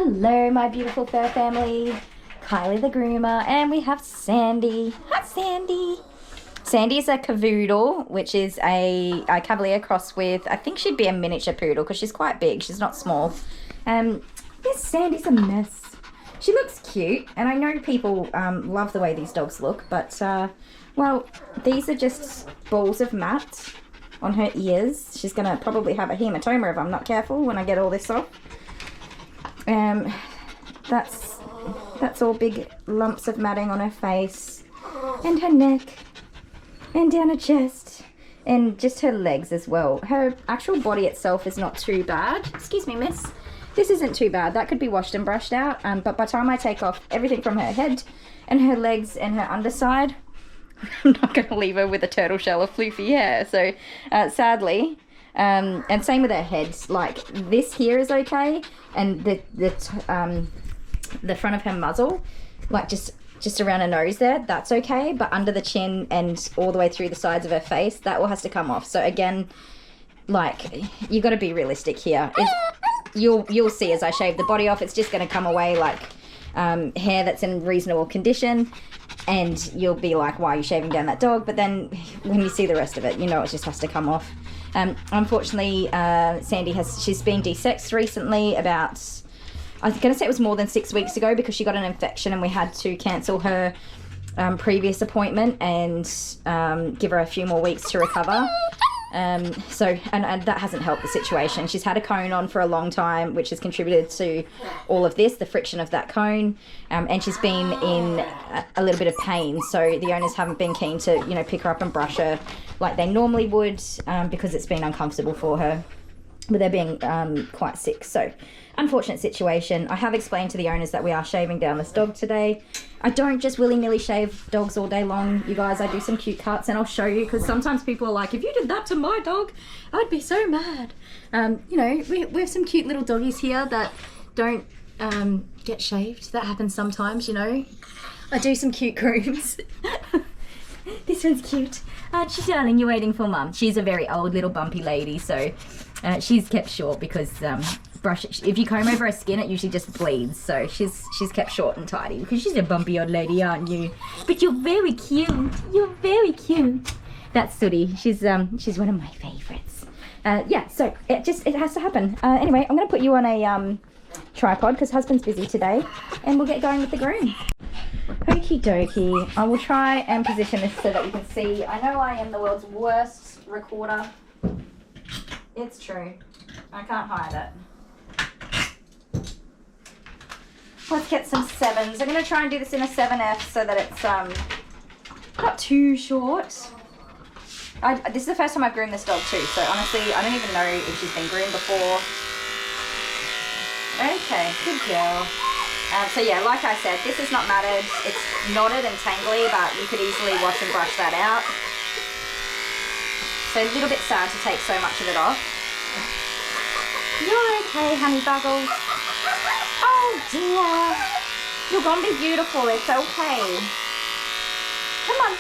Hello, my beautiful fur family. Kylie the groomer, and we have Sandy. Hi, Sandy. Sandy is a cavoodle, which is a Cavalier cross with, I think she'd be a miniature poodle because she's quite big. She's not small. Yes, Sandy's a mess. She looks cute, and I know people love the way these dogs look, but, well, these are just balls of mat on her ears. She's going to probably have a hematoma if I'm not careful when I get all this off. That's all big lumps of matting on her face and her neck and down her chest and just her legs as well. Her actual body itself is not too bad. Excuse me, miss. This isn't too bad. That could be washed and brushed out. But by the time I take off everything from her head and her legs and her underside, I'm not going to leave her with a turtle shell of floofy hair. So sadly, and same with her head. Like this here is okay, and the front of her muzzle, like just around her nose there, that's okay, but under the chin and all the way through the sides of her face, that all has to come off. So again, like, you got to be realistic here. You'll see as I shave the body off, it's just going to come away like hair that's in reasonable condition, and you'll be like, why are you shaving down that dog? But then when you see the rest of it, you know it just has to come off. Unfortunately, Sandy she's been desexed recently. About, I was going to say it was more than 6 weeks ago, because she got an infection and we had to cancel her previous appointment and give her a few more weeks to recover. So that hasn't helped the situation. She's had a cone on for a long time, which has contributed to all of this, the friction of that cone, and she's been in a little bit of pain. So the owners haven't been keen to, you know, pick her up and brush her like they normally would, because it's been uncomfortable for her with her being quite sick. So unfortunate situation. I have explained to the owners that we are shaving down this dog today. I don't just willy-nilly shave dogs all day long, you guys. I do some cute cuts, and I'll show you, because sometimes people are like, if you did that to my dog, I'd be so mad. You know, we have some cute little doggies here that don't get shaved. That happens sometimes, you know. I do some cute grooms. This one's cute. Darling, you're waiting for mum. She's a very old little bumpy lady, so she's kept short because if you comb over her skin, it usually just bleeds. So she's kept short and tidy because she's a bumpy old lady, aren't you? But you're very cute. You're very cute. That's Sooty. She's one of my favorites. Yeah. So it has to happen. Anyway, I'm gonna put you on a tripod because husband's busy today, and we'll get going with the groom. Okie dokie. I will try and position this so that you can see. I know I am the world's worst recorder. It's true. I can't hide it. Let's get some 7s. I'm going to try and do this in a 7F so that it's not too short. This is the first time I've groomed this dog too, so honestly, I don't even know if she's been groomed before. Okay, good girl. So yeah, like I said, this is not matted. It's knotted and tangly, but you could easily wash and brush that out. So a little bit sad to take so much of it off. You're okay, honey buggles. Oh dear. You're gonna be beautiful, it's okay. Come on.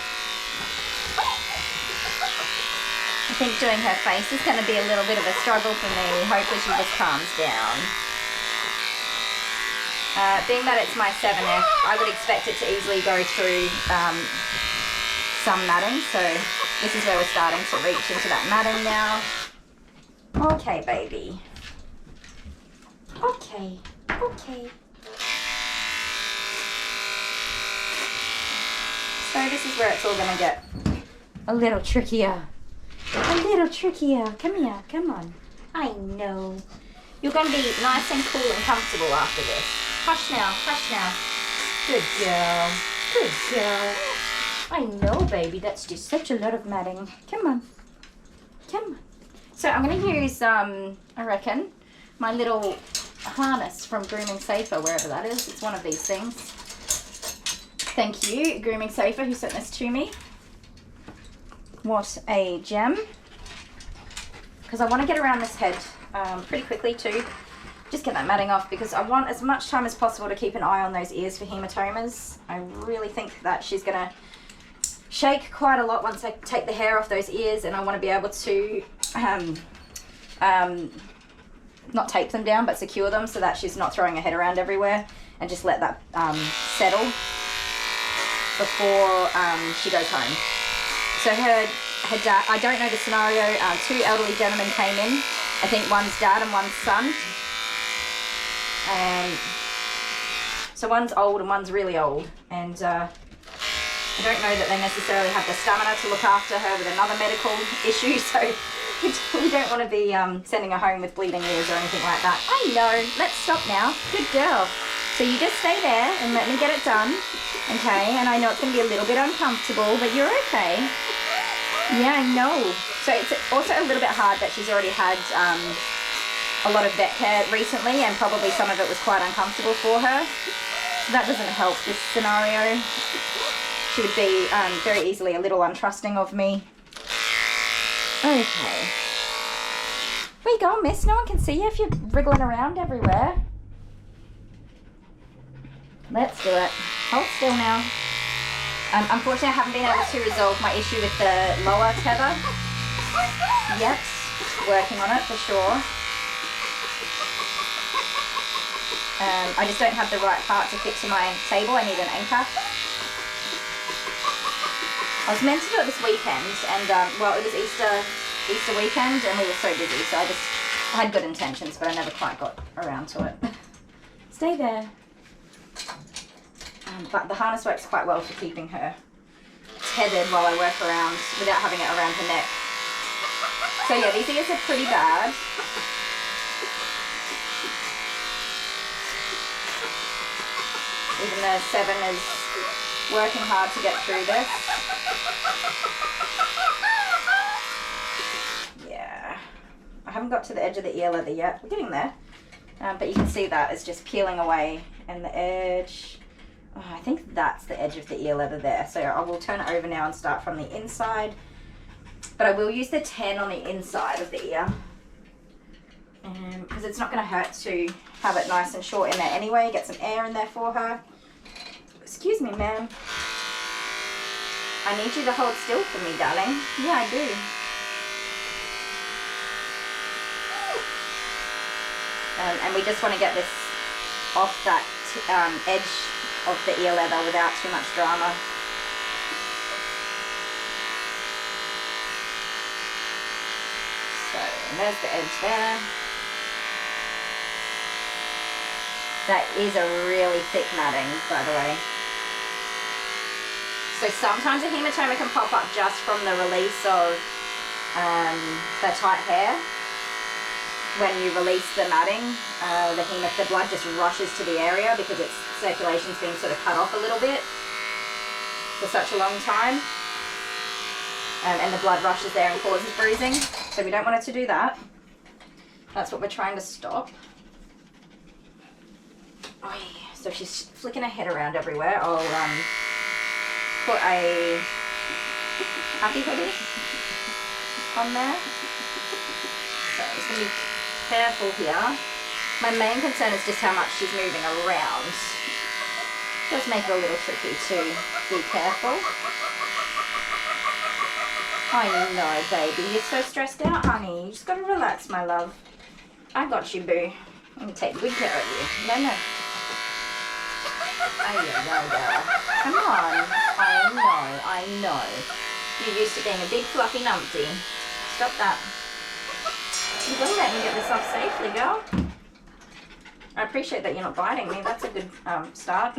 I think doing her face is gonna be a little bit of a struggle for me. Hopefully she just calms down. Being that it's my 7F, I would expect it to easily go through some matting, so this is where we're starting to reach into that matting now. Okay, baby. Okay, okay. So this is where it's all gonna get a little trickier. A little trickier. Come here, come on. I know. You're gonna be nice and cool and comfortable after this. Hush now, hush now. Good girl. Good girl. I know, baby. That's just such a lot of matting. Come on. Come on. So I'm going to use, I reckon, my little harness from Grooming Safer, wherever that is. It's one of these things. Thank you, Grooming Safer, who sent this to me. What a gem. Because I want to get around this head pretty quickly too. Just get that matting off, because I want as much time as possible to keep an eye on those ears for hematomas. I really think that she's going to shake quite a lot once I take the hair off those ears, and I want to be able to not tape them down, but secure them so that she's not throwing her head around everywhere, and just let that settle before she goes home. So her dad, I don't know the scenario, 2 elderly gentlemen came in. I think one's dad and one's son. And so one's old and one's really old. And I don't know that they necessarily have the stamina to look after her with another medical issue. So we don't want to be sending her home with bleeding ears or anything like that. I know. Let's stop now. Good girl. So you just stay there and let me get it done. Okay, and I know it's going to be a little bit uncomfortable, but you're okay. Yeah, I know. So it's also a little bit hard that she's already had a lot of vet care recently, and probably some of it was quite uncomfortable for her. So that doesn't help this scenario. She would be very easily a little untrusting of me. Okay. Where you going, miss? No one can see you if you're wriggling around everywhere. Let's do it. Hold still now. Unfortunately, I haven't been able to resolve my issue with the lower tether yet. Working on it for sure. I just don't have the right part to fit to my table. I need an anchor. I was meant to do it this weekend, and well, it was Easter weekend, and we were so busy, so I had good intentions, but I never quite got around to it. Stay there. But the harness works quite well for keeping her tethered while I work around without having it around her neck. So yeah, these ears are pretty bad. Even the 7 is working hard to get through this. Yeah. I haven't got to the edge of the ear leather yet. We're getting there. But you can see that it's just peeling away, and the edge... Oh, I think that's the edge of the ear leather there. So I will turn it over now and start from the inside. But I will use the 10 on the inside of the ear. Because it's not going to hurt to have it nice and short in there anyway. Get some air in there for her. Excuse me, ma'am. I need you to hold still for me, darling. Yeah, I do. And we just want to get this off that edge of the ear leather without too much drama. So, and there's the edge there. That is a really thick matting, by the way. So sometimes a hematoma can pop up just from the release of the tight hair. When you release the matting, the blood just rushes to the area because its circulation's been sort of cut off a little bit for such a long time. And the blood rushes there and causes bruising. So we don't want it to do that. That's what we're trying to stop. Oh, yeah. So she's flicking her head around everywhere. I'll put a happy hoodie on there. So I'm just going to be careful here. My main concern is just how much she's moving around. It does make it a little tricky to be careful. I know, baby. You're so stressed out, honey. You just got to relax, my love. I got you, boo. I'm going to take good care of you. No, no. Come on. I know. You're used to being a big fluffy numpty. Stop that. You gotta let me get this off safely, girl. I appreciate that you're not biting me. That's a good start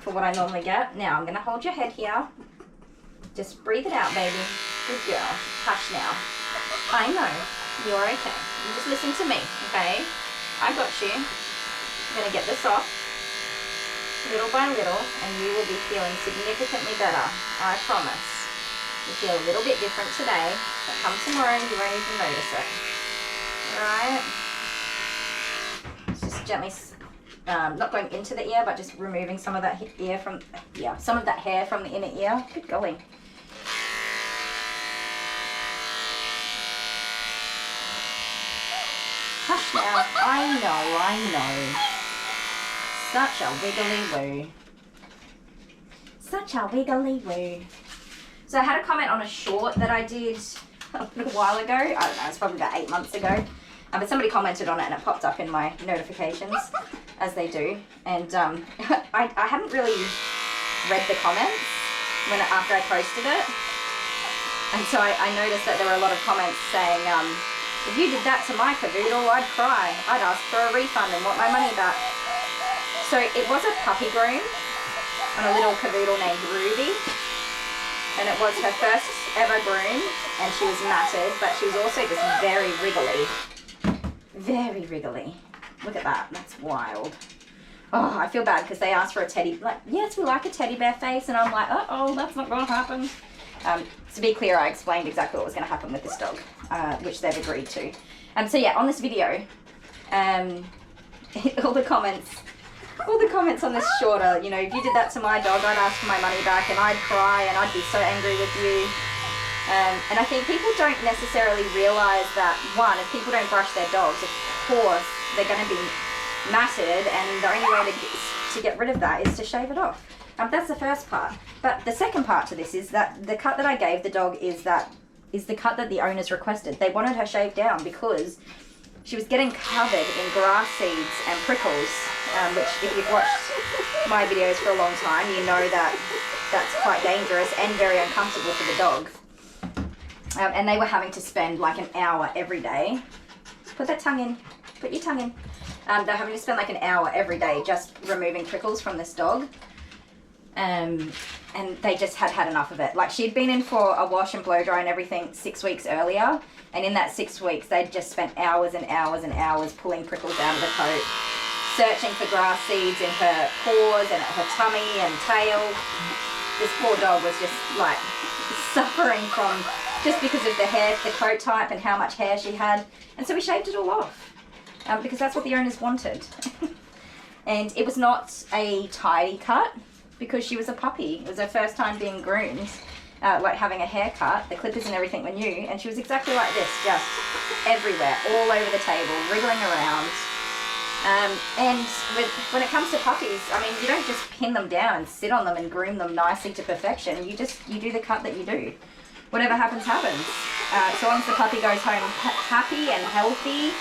for what I normally get. Now I'm gonna hold your head here. Just breathe it out, baby. Good girl. Hush now. I know. You're okay. You just listen to me, okay? I got you. I'm gonna get this off little by little, and you will be feeling significantly better. I promise. You feel a little bit different today, but come tomorrow you won't even notice it. Alright? Just gently, not going into the ear, but just removing some of that hair from the inner ear. Good golly. Hush now. I know. Such a wiggly woo. Such a wiggly woo. So I had a comment on a short that I did a little while ago. I don't know, it's probably about 8 months ago. But somebody commented on it and it popped up in my notifications, as they do. And I hadn't really read the comments after I posted it. And so I noticed that there were a lot of comments saying, if you did that to my cavoodle, I'd cry. I'd ask for a refund and want my money back. So it was a puppy groom on a little cavoodle named Ruby. And it was her first ever groom, and she was matted, but she was also just very wriggly. Very wriggly. Look at that. That's wild. Oh, I feel bad because they asked for a teddy. Like, yes, we like a teddy bear face, and I'm like, uh-oh, that's not going to happen. To be clear, I explained exactly what was going to happen with this dog, which they've agreed to. So yeah, on this video, all the comments on this short are, you know, if you did that to my dog, I'd ask for my money back, and I'd cry, and I'd be so angry with you. And I think people don't necessarily realise that, one, if people don't brush their dogs, of course, they're going to be matted, and the only way to get rid of that is to shave it off. That's the first part. But the second part to this is that the cut that I gave the dog is the cut that the owners requested. They wanted her shaved down because she was getting covered in grass seeds and prickles, which if you've watched my videos for a long time, you know that that's quite dangerous and very uncomfortable for the dog. And they were having to spend like an hour every day. Put that tongue in. Put your tongue in. They're having to spend like an hour every day just removing prickles from this dog. And they just had enough of it. Like, she'd been in for a wash and blow dry and everything 6 weeks earlier. And in that 6 weeks, they'd just spent hours and hours and hours pulling prickles out of the coat, searching for grass seeds in her paws and at her tummy and tail. This poor dog was just like suffering from, just because of the hair, the coat type and how much hair she had. And so we shaved it all off because that's what the owners wanted. And it was not a tidy cut because she was a puppy. It was her first time being groomed, like having a haircut. The clippers and everything were new, and she was exactly like this, just everywhere, all over the table, wriggling around. And when it comes to puppies, I mean, you don't just pin them down and sit on them and groom them nicely to perfection. You do the cut that you do. Whatever happens, happens. So long as the puppy goes home happy and healthy,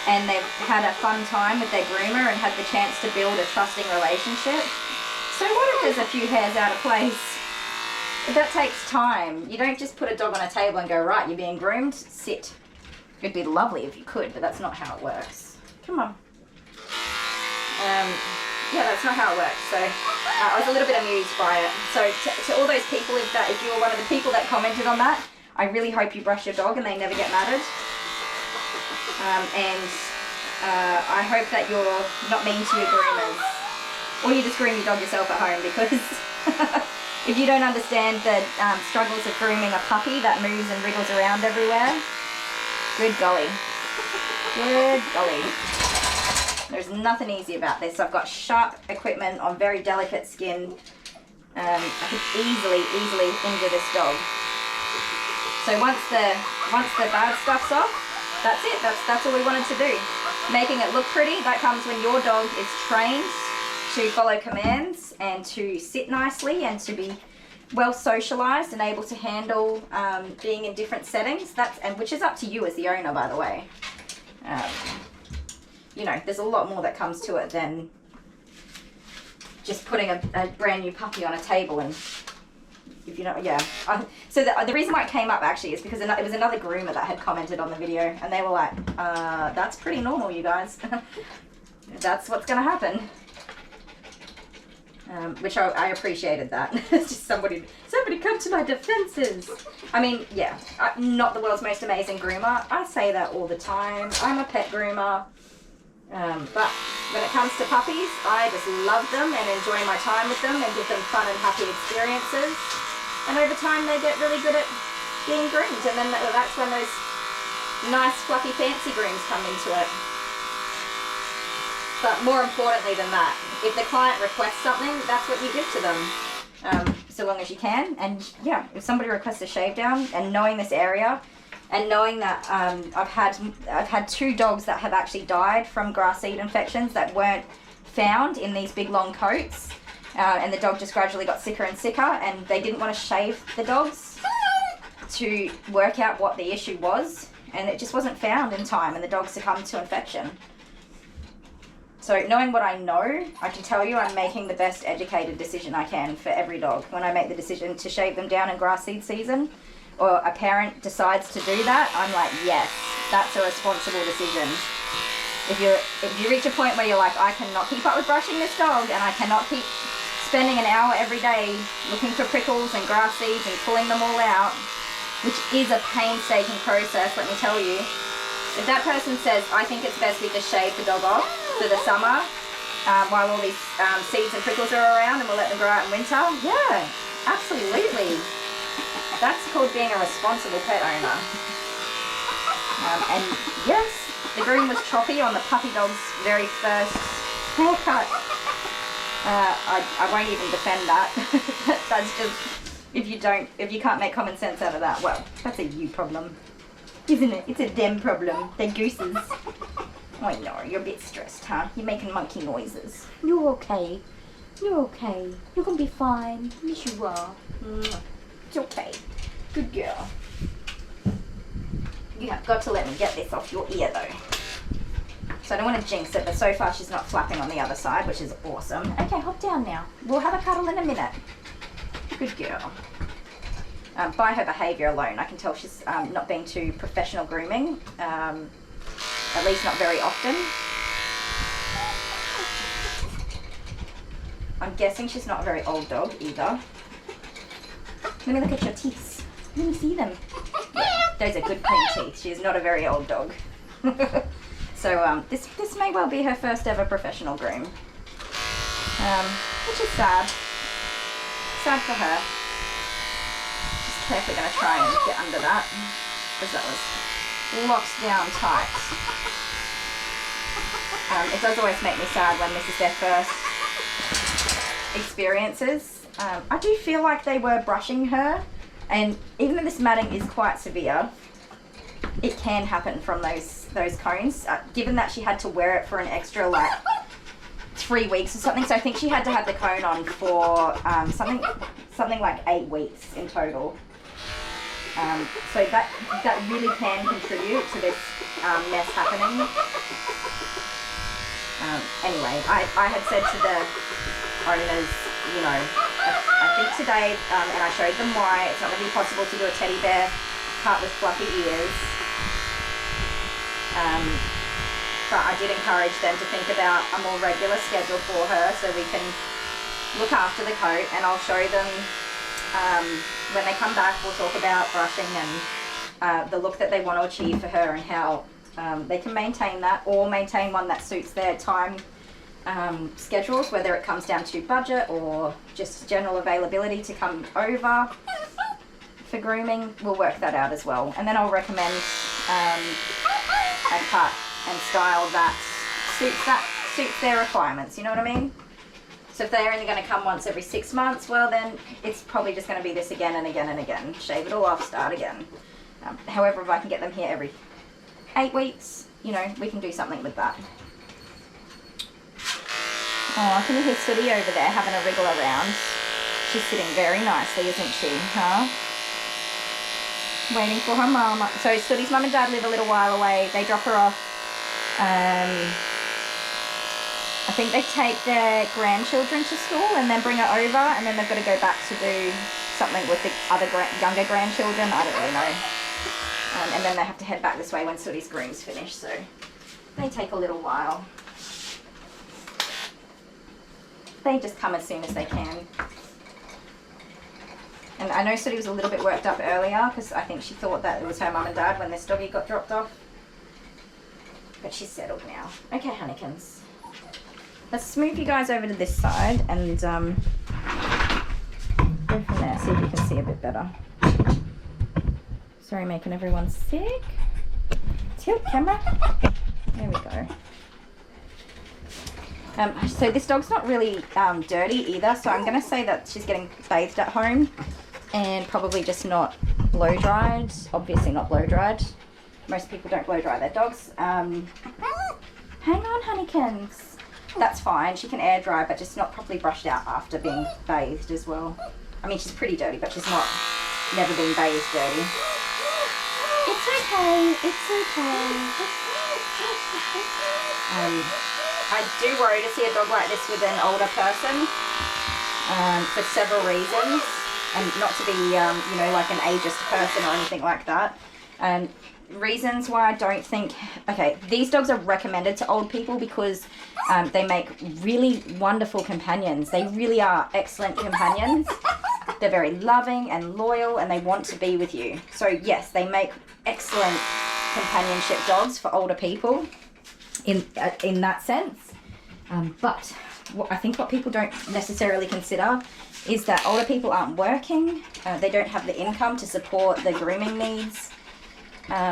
and they've had a fun time with their groomer and had the chance to build a trusting relationship. So what if there's a few hairs out of place? That takes time. You don't just put a dog on a table and go, right, you're being groomed, sit. It'd be lovely if you could, but that's not how it works. Come on. Yeah, that's not how it works. So I was a little bit amused by it. So to all those people, if you were one of the people that commented on that, I really hope you brush your dog and they never get matted. I hope that you're not mean to your groomers. Or you just groom your dog yourself at home, because if you don't understand the struggles of grooming a puppy that moves and wriggles around everywhere, good golly. Good golly. There's nothing easy about this. I've got sharp equipment on very delicate skin. I could easily injure this dog. So once the bad stuff's off, that's it. That's all we wanted to do. Making it look pretty, that comes when your dog is trained to follow commands and to sit nicely and to be well socialized and able to handle being in different settings. Which is up to you as the owner, by the way. You know, there's a lot more that comes to it than just putting a brand new puppy on a table. And if you know, yeah. So the reason why it came up actually is because it was another groomer that had commented on the video, and they were like, that's pretty normal, you guys. That's what's going to happen. Which I appreciated that. It's just somebody come to my defenses. I mean, yeah, I'm not the world's most amazing groomer. I say that all the time. I'm a pet groomer. But when it comes to puppies, I just love them and enjoy my time with them and give them fun and happy experiences. And over time, they get really good at being groomed. And then that's when those nice, fluffy, fancy grooms come into it. But more importantly than that, if the client requests something, that's what you give to them, so long as you can. And yeah, if somebody requests a shave down, and knowing this area, and knowing that I've had 2 dogs that have actually died from grass seed infections that weren't found in these big long coats, and the dog just gradually got sicker and sicker, and they didn't want to shave the dogs to work out what the issue was. and it just wasn't found in time, and the dog succumbed to infection. So knowing what I know, I can tell you I'm making the best educated decision I can for every dog. When I make the decision to shave them down in grass seed season, or a parent decides to do that, I'm like, yes, that's a responsible decision. If you reach a point where you're like, I cannot keep up with brushing this dog, and I cannot keep spending an hour every day looking for prickles and grass seeds and pulling them all out, which is a painstaking process, let me tell you. If that person says, I think it's best we just shave the dog off for the summer while all these seeds and prickles are around and we'll let them grow out in winter, yeah, absolutely. That's called being a responsible pet owner. And yes, the groom was choppy on the puppy dog's very first haircut. I won't even defend that. That's just, if you can't make common sense out of that, well, that's a you problem, isn't it? It's a them problem. They're gooses. I know, you're a bit stressed, huh? You're making monkey noises. You're okay. You're okay. You're gonna be fine. Yes, you are. It's okay. Good girl. You have got to let me get this off your ear, though. So I don't want to jinx it, but so far she's not flapping on the other side, which is awesome. Okay, hop down now. We'll have a cuddle in a minute. Good girl. By her behaviour alone, I can tell she's not being too professional grooming, at least not very often. I'm guessing she's not a very old dog either. Let me look at your teeth. Let me see them. Yeah, those are good clean teeth. She is not a very old dog. So this may well be her first ever professional groom, which is sad. Sad for her. Just carefully going to try and get under that, because that was locked down tight. It does always make me sad when this is their first experiences. I do feel like they were brushing her, and even though this matting is quite severe, it can happen from those cones, given that she had to wear it for an extra like 3 weeks or something. So I think she had to have the cone on for something like 8 weeks in total. So that really can contribute to this mess happening. Anyway, I had said to the owners, you know, I think today, and I showed them why it's not going to be possible to do a teddy bear cut with fluffy ears. But I did encourage them to think about a more regular schedule for her so we can look after the coat, and I'll show them when they come back. We'll talk about brushing and the look that they want to achieve for her, and how they can maintain that, or maintain one that suits their time schedules, whether it comes down to budget or just general availability to come over for grooming. We'll work that out as well, and then I'll recommend a cut and style that suits their requirements, you know what I mean? So if they're only going to come once every 6 months, well then it's probably just going to be this again and again and again. Shave it all off, start again. However, if I can get them here every 8 weeks, you know, we can do something with that. Oh, can you hear Sooty over there having a wriggle around? She's sitting very nicely, isn't she, huh? Waiting for her mum. So Sooty's mum and dad live a little while away. They drop her off. I think they take their grandchildren to school and then bring her over, and then they've got to go back to do something with the other younger grandchildren. I don't really know. And then they have to head back this way when Sooty's groom's finished, so they take a little while. They just come as soon as they can. And I know Sooty was a little bit worked up earlier because I think she thought that it was her mum and dad when this doggy got dropped off. But she's settled now. Okay, honeykins. Let's move you guys over to this side and go from there, see if you can see a bit better. Sorry, making everyone sick. Tilt camera. There we go. So this dog's not really dirty either, so I'm going to say that she's getting bathed at home and probably just not blow dried. Obviously not blow dried. Most people don't blow dry their dogs. Hang on, honeykins. That's fine. She can air dry, but just not properly brushed out after being bathed as well. I mean, she's pretty dirty, but she's not never been bathed dirty. It's okay. It's okay. I do worry to see a dog like this with an older person for several reasons, and not to be, you know, like an ageist person or anything like that. Reasons why I don't think, okay, these dogs are recommended to old people because they make really wonderful companions. They really are excellent companions. They're very loving and loyal, and they want to be with you. So yes, they make excellent companionship dogs for older people in that sense. But I think what people don't necessarily consider is that older people aren't working. They don't have the income to support the grooming needs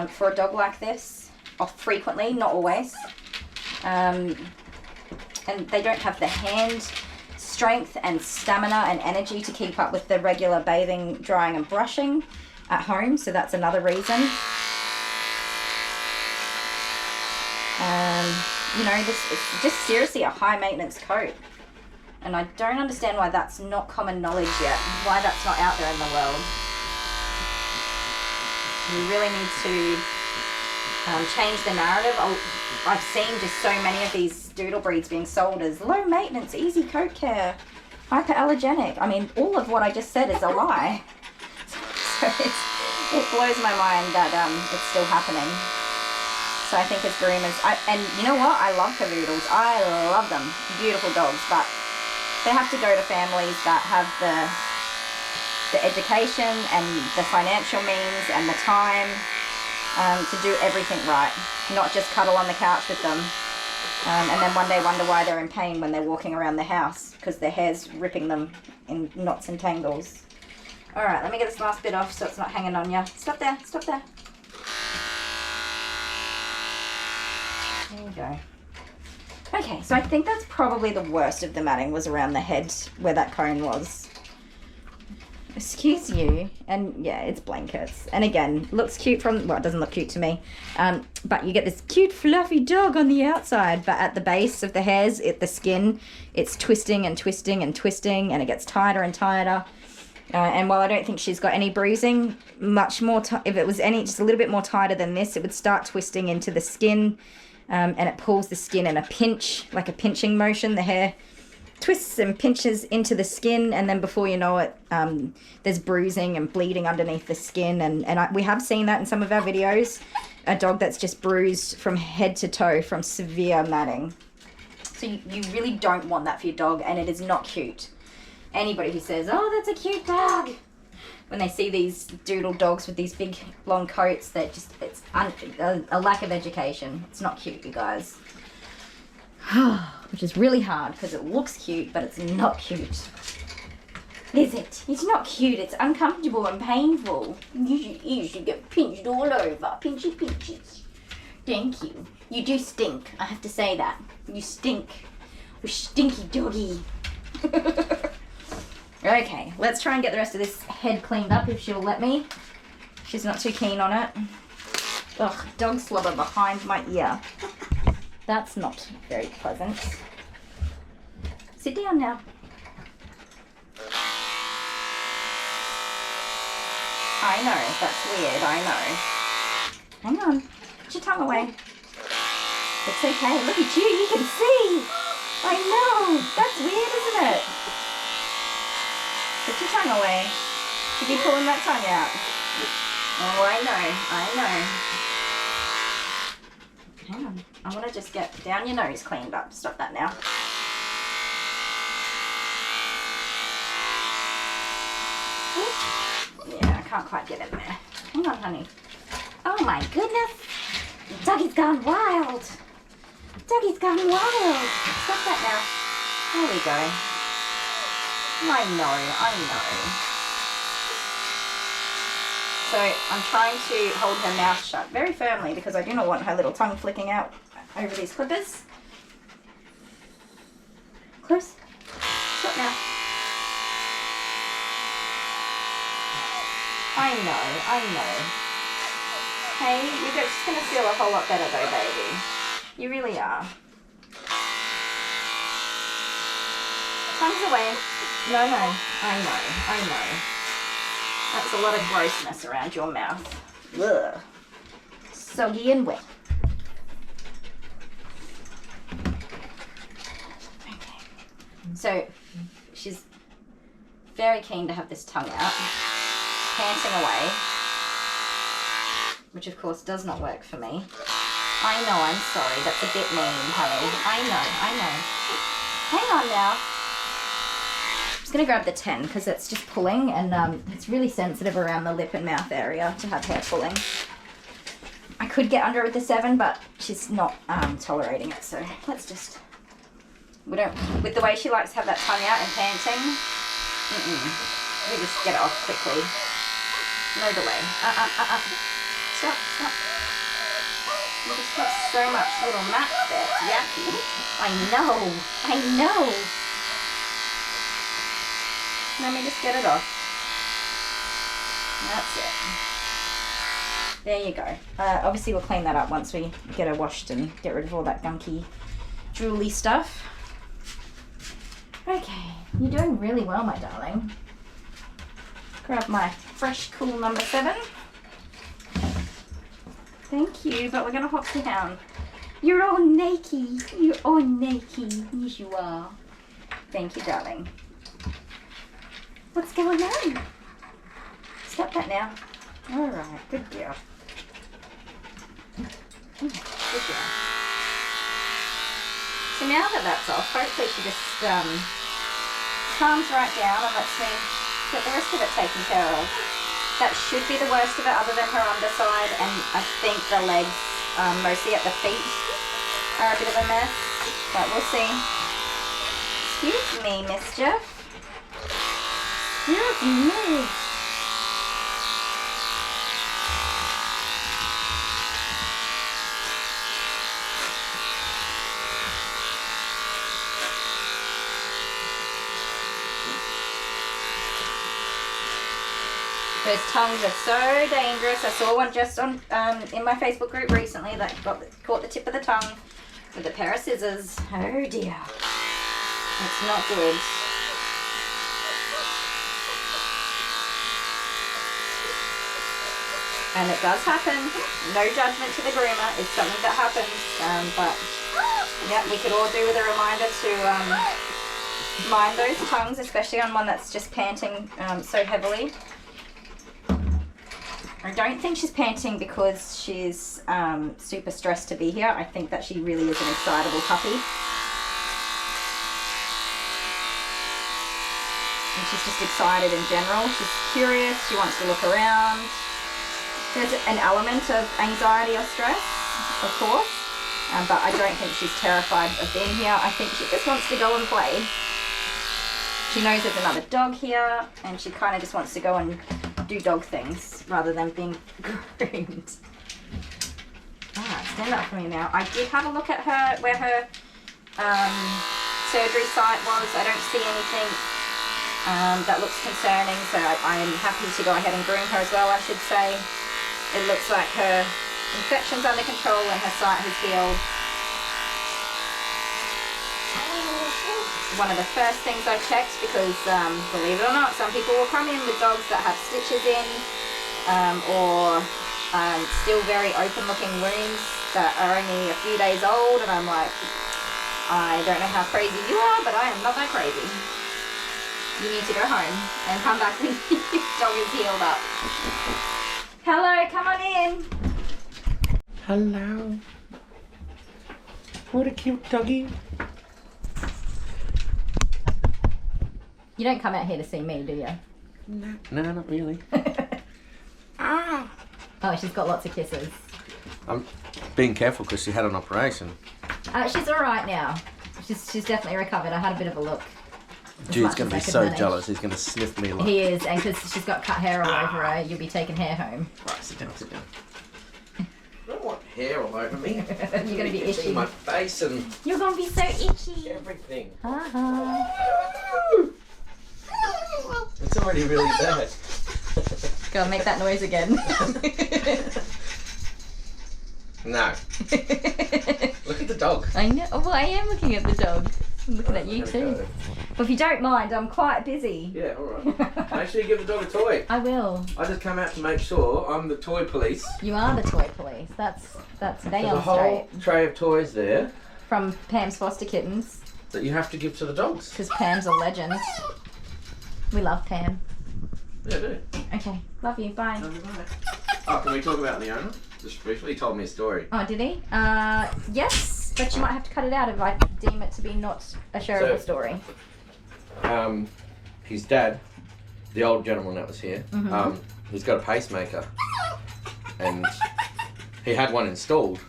for a dog like this, or frequently, not always. And they don't have the hand strength and stamina and energy to keep up with the regular bathing, drying and brushing at home, so that's another reason. You know, this is just seriously a high maintenance coat, and I don't understand why that's not common knowledge yet, why that's not out there in the world. We really need to change the narrative. I've seen just so many of these doodle breeds being sold as low maintenance, easy coat care, hyperallergenic. I mean, all of what I just said is a lie. So it blows my mind that it's still happening. So I think as groomers, and you know what? I love cavoodles. I love them. Beautiful dogs, but they have to go to families that have the education and the financial means and the time to do everything right, not just cuddle on the couch with them and then one day wonder why they're in pain when they're walking around the house because their hair's ripping them in knots and tangles. All right, let me get this last bit off so it's not hanging on you. Stop there, stop there. There you go. Okay, so I think that's probably the worst of the matting was around the head where that cone was. Excuse you. And yeah, it's blankets. And again, looks cute from, well, it doesn't look cute to me. But you get this cute fluffy dog on the outside, but at the base of the hairs, the skin, it's twisting and twisting and twisting, and it gets tighter and tighter. And while I don't think she's got any bruising, much more, if it was just a little bit more tighter than this, it would start twisting into the skin, and it pulls the skin in a pinch, like a pinching motion. The hair twists and pinches into the skin, and then before you know it, there's bruising and bleeding underneath the skin, and we have seen that in some of our videos, a dog that's just bruised from head to toe from severe matting. So you really don't want that for your dog, and it is not cute. Anybody who says, oh, that's a cute dog, when they see these doodle dogs with these big long coats, it's a lack of education. It's not cute, you guys. Which is really hard because it looks cute, but it's not cute. Is it? It's not cute. It's uncomfortable and painful. You should get pinched all over. Pinchy pinches. Thank you. You do stink. I have to say that. You stink. You stinky doggy. Okay, let's try and get the rest of this head cleaned up if she'll let me. She's not too keen on it. Ugh, dog slobber behind my ear. That's not very pleasant. Sit down now. I know, that's weird, I know. Hang on, put your tongue away. It's okay, look at you can see. I know, that's weird, isn't it? Put your tongue away. Should be pulling that tongue out. Oh, I know. Hang on. I want to just get down your nose cleaned up. Stop that now. Yeah, I can't quite get in there. Hang on, honey. Oh my goodness. Doggie's gone wild. Doggie's gone wild. Stop that now. There we go. I know. So I'm trying to hold her mouth shut very firmly because I do not want her little tongue flicking out over these clippers. Close. Stop now. I know. Hey, you're just going to feel a whole lot better though, baby. You really are. Tongue's away. No, I know. That's a lot of grossness around your mouth. Ugh. soggy and wet. Okay. So she's very keen to have this tongue out, panting away, which of course does not work for me. I know, I'm sorry, that's a bit mean, honey. I know. Hang on now. I'm just gonna grab the 10 because it's just pulling, and it's really sensitive around the lip and mouth area to have hair pulling. I could get under with the 7, but she's not tolerating it, so let's just, with the way she likes to have that tongue out and panting, we just get it off quickly. No delay. Stop. You just got so much little mat there. It's yucky. I know. Let me just get it off. That's it. There you go. Obviously we'll clean that up once we get her washed and get rid of all that gunky, drooly stuff. Okay, you're doing really well, my darling. Grab my fresh, cool number 7. Thank you, but we're gonna hop down. You're all naked. Yes, you are. Thank you, darling. What's going on? Stop that now. All right, good girl. Good girl. So now that that's off, hopefully she just calms right down and lets me get the rest of it taken care of. That should be the worst of it, other than her underside, and I think the legs, mostly at the feet, are a bit of a mess, but we'll see. Excuse me, Mischief. Excuse me. Those tongues are so dangerous. I saw one just on in my Facebook group recently that caught the tip of the tongue with a pair of scissors. Oh dear. It's not good. And it does happen. No judgment to the groomer. It's something that happens. But yeah, we could all do with a reminder to mind those tongues, especially on one that's just panting so heavily. I don't think she's panting because she's super stressed to be here. I think that she really is an excitable puppy. And she's just excited in general. She's curious. She wants to look around. There's an element of anxiety or stress, of course. But I don't think she's terrified of being here. I think she just wants to go and play. She knows there's another dog here, and she kind of just wants to go and do dog things rather than being groomed. Stand up for me now. I did have a look at her, where her surgery site was. I don't see anything that looks concerning, so I am happy to go ahead and groom her as well, I should say. It looks like her infection's under control and her site has healed. One of the first things I checked, because believe it or not, some people will come in with dogs that have stitches in or still very open looking wounds that are only a few days old, and I'm like, I don't know how crazy you are, but I am not that crazy. You need to go home and come back when your dog is healed up. Hello, come on in. Hello. What a cute doggy. You don't come out here to see me, do you? No, not really. Oh, she's got lots of kisses. I'm being careful because she had an operation. She's all right now. She's definitely recovered. I had a bit of a look. Jude's going to be so jealous. He's going to sniff me like... He is, and because she's got cut hair all over her, you'll be taking hair home. Right, sit down. I don't want hair all over me. You're going to be itchy. See my face and... You're going to be so itchy. Everything. It's already really bad. Go and make that noise again. No. Look at the dog. I know. Well, I am looking at the dog. I'm looking at you too. But if you don't mind, I'm quite busy. Yeah, alright. Make sure you give the dog a toy. I will. I just come out to make sure I'm the toy police. You are the toy police. That's There's a damn whole straight. tray of toys there From Pam's foster kittens. that you have to give to the dogs. Because Pam's a legend. We love Pam. Yeah, I do. Okay, love you. Bye. Oh, can we talk about the owner? Just briefly, he told me a story. Oh, did he? Yes, but you might have to cut it out if I deem it to be not a shareable story. His dad, the old gentleman that was here, he's got a pacemaker. And he had one installed,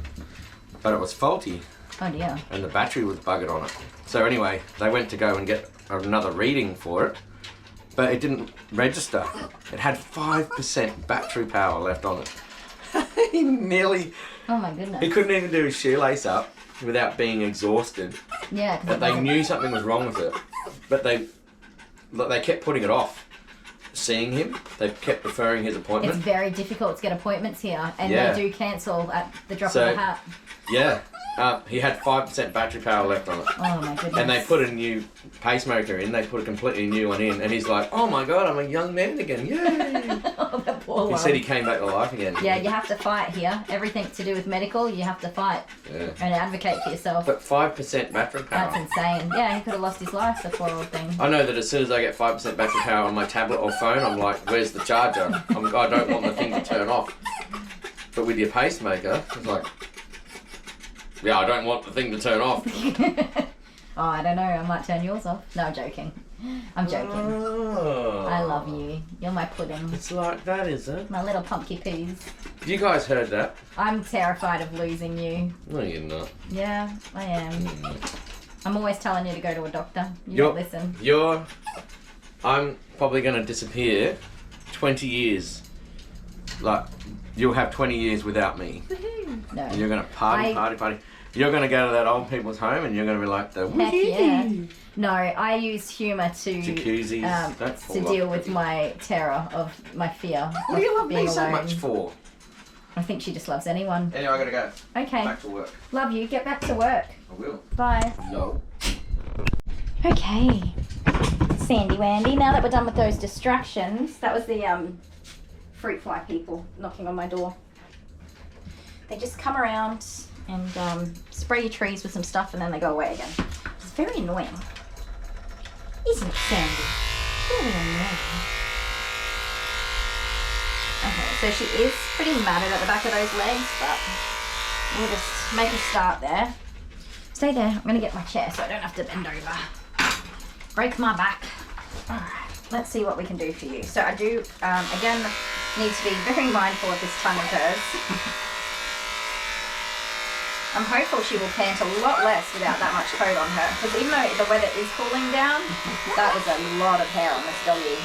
but it was faulty. Oh dear. And the battery was buggered on it. So anyway, they went to go and get another reading for it, but it didn't register. It had 5% battery power left on it. He nearly... Oh my goodness. He couldn't even do his shoelace up without being exhausted. Yeah. But they knew something was wrong with it. But they kept putting it off. Seeing him, they kept deferring his appointment. It's very difficult to get appointments here, and Yeah. they do cancel at the drop of a hat. Yeah. He had 5% battery power left on it. Oh my goodness. And they put a new pacemaker in, they put a completely new one in, and he's like, oh my god, I'm a young man again, yay! Oh, that poor He one. said he came back to life again. Yeah, you have to fight here. Everything to do with medical, you have to fight Yeah. and advocate for yourself. But 5% battery power. That's insane. Yeah, he could have lost his life, the poor old thing. I know that as soon as I get 5% battery power on my tablet or phone, I'm like, where's the charger? I don't want the thing to turn off. But with your pacemaker, it's like, yeah, I don't want the thing to turn off. Oh, I don't know. I might turn yours off. No, I'm joking. I'm joking. Oh. I love you. You're my pudding. It's like that, is it? My little pumpkin peas. You guys heard that? I'm terrified of losing you. No, you're not. Yeah, I am. I'm always telling you to go to a doctor. You You're- don't listen. I'm probably going to disappear 20 years. Like, you'll have 20 years without me. No. And you're going to party. You're going to go to that old people's home and you're going to be like the Heck yeah. No, I use humour to jacuzzis. Don't fall to off. deal with my terror of my fear. What do you of love being me so alone. much for? I think she just loves anyone. Anyway, I got to go. Okay. Back to work. Love you. Get back to work. I will. Bye. Yo. Okay. Sandy Wandy. Now that we're done with those distractions, that was the fruit fly people knocking on my door. They just come around and spray your trees with some stuff and then they go away again. It's very annoying. Isn't it, Sandy? Very annoying. Okay, so she is pretty matted at the back of those legs, but we'll just make a start there. Stay there. I'm going to get my chair so I don't have to bend over. Break my back. Alright, let's see what we can do for you. So I do, again, need to be very mindful of this tongue of hers. I'm hopeful she will pant a lot less without that much coat on her, because even though the weather is cooling down, that was a lot of hair on this doggy.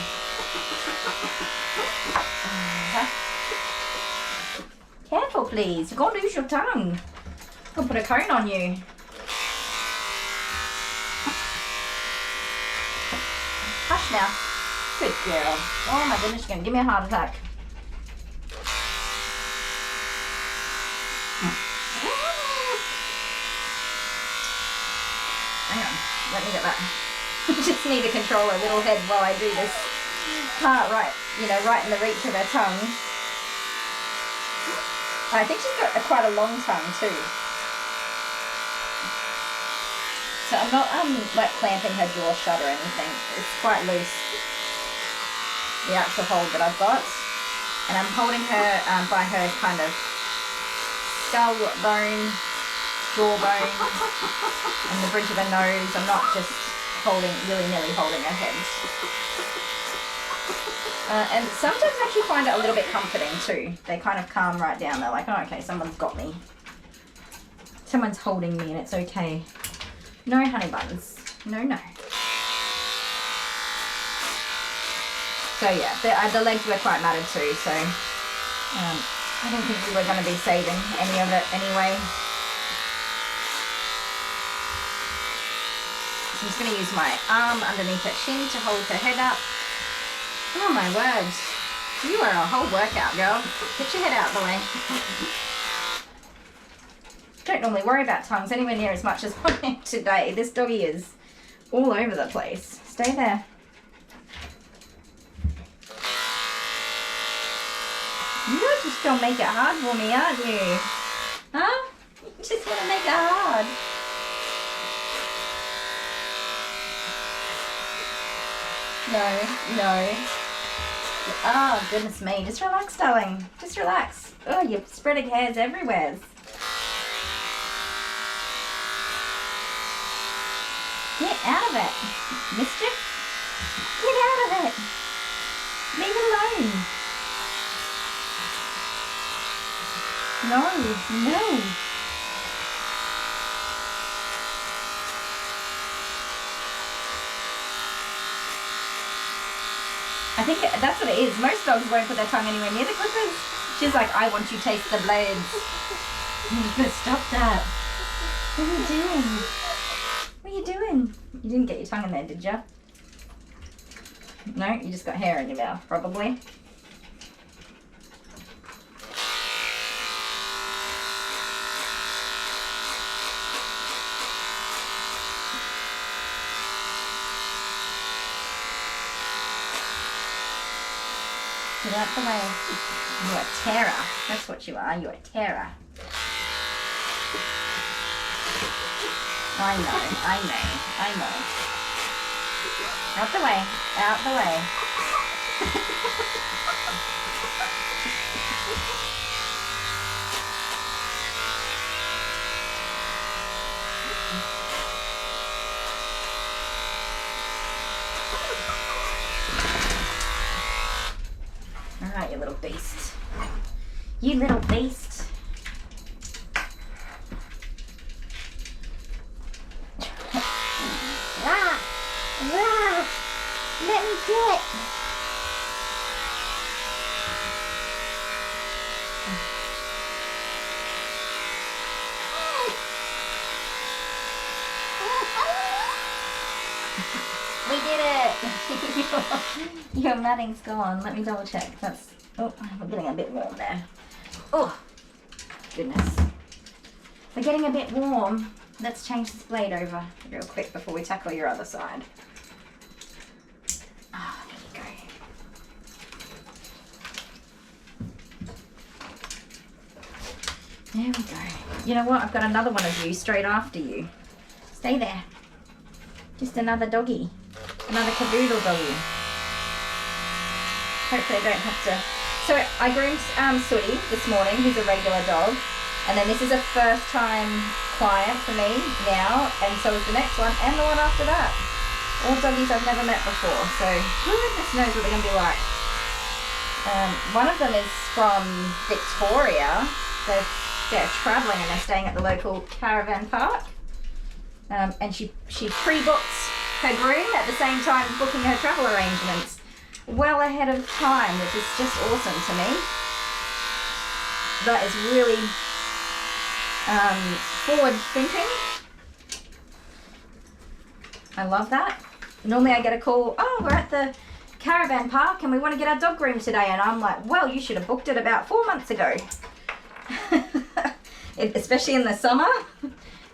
Careful please, you're going to lose your tongue. I'll put a cone on you. Hush now. Good girl. Oh my goodness, you're going to give me a heart attack. Hang on, let me get that. Just need to control her little head while I do this part right in the reach of her tongue. I think she's got quite a long tongue too. So I'm not like clamping her jaw shut or anything. It's quite loose, the actual hold that I've got. And I'm holding her by her kind of skull bone, jawbone, and the bridge of her nose. I'm not just willy-nilly holding her head. And sometimes I actually find it a little bit comforting too. They kind of calm right down. They're like, oh, okay, someone's got me. Someone's holding me and it's okay. No honey buns. No. So yeah, the legs were quite matted too, so I don't think we were going to be saving any of it anyway. I'm just going to use my arm underneath her chin to hold her head up. Oh my word. You are a whole workout, girl. Get your head out of the way. Don't normally worry about tongues anywhere near as much as I am today. This doggy is all over the place. Stay there. You're just gonna make it hard for me, aren't you? Huh? You just wanna make it hard. No. Oh, goodness me. Just relax, darling. Just relax. Oh, you're spreading hairs everywhere. Get out of it, mischief. Get out of it. Leave it alone. No. I think that's what it is. Most dogs won't put their tongue anywhere near the clippers. She's like, I want you to taste the blades. Stop that. What are you doing? What are you doing? You didn't get your tongue in there, did you? No, you just got hair in your mouth, probably. Get out the way. You're a terror. That's what you are. You're a terror. I know. Out the way. Out the way. All right, you little beast. You little beast. Let me do it. We did it. Your matting's gone. Let me double check. Oh, we're getting a bit warm there. Oh, goodness. We're getting a bit warm. Let's change this blade over real quick before we tackle your other side. Ah, there you go. There we go. You know what? I've got another one of you straight after you. Stay there. Just another doggy. Another caboodle doggy. Hopefully I don't have to... So I groomed Sooty this morning, who's a regular dog. And then this is a first time client for me now. And so is the next one and the one after that. All doggies I've never met before. So goodness knows what they're going to be like. One of them is from Victoria. They're travelling and they're staying at the local caravan park. And she pre-booked her groom at the same time booking her travel arrangements well ahead of time, which is just awesome to me. That is really forward thinking. I love that. Normally I get a call, oh, we're at the caravan park and we want to get our dog groomed today, and I'm like, well, you should have booked it about 4 months ago. Especially in the summer.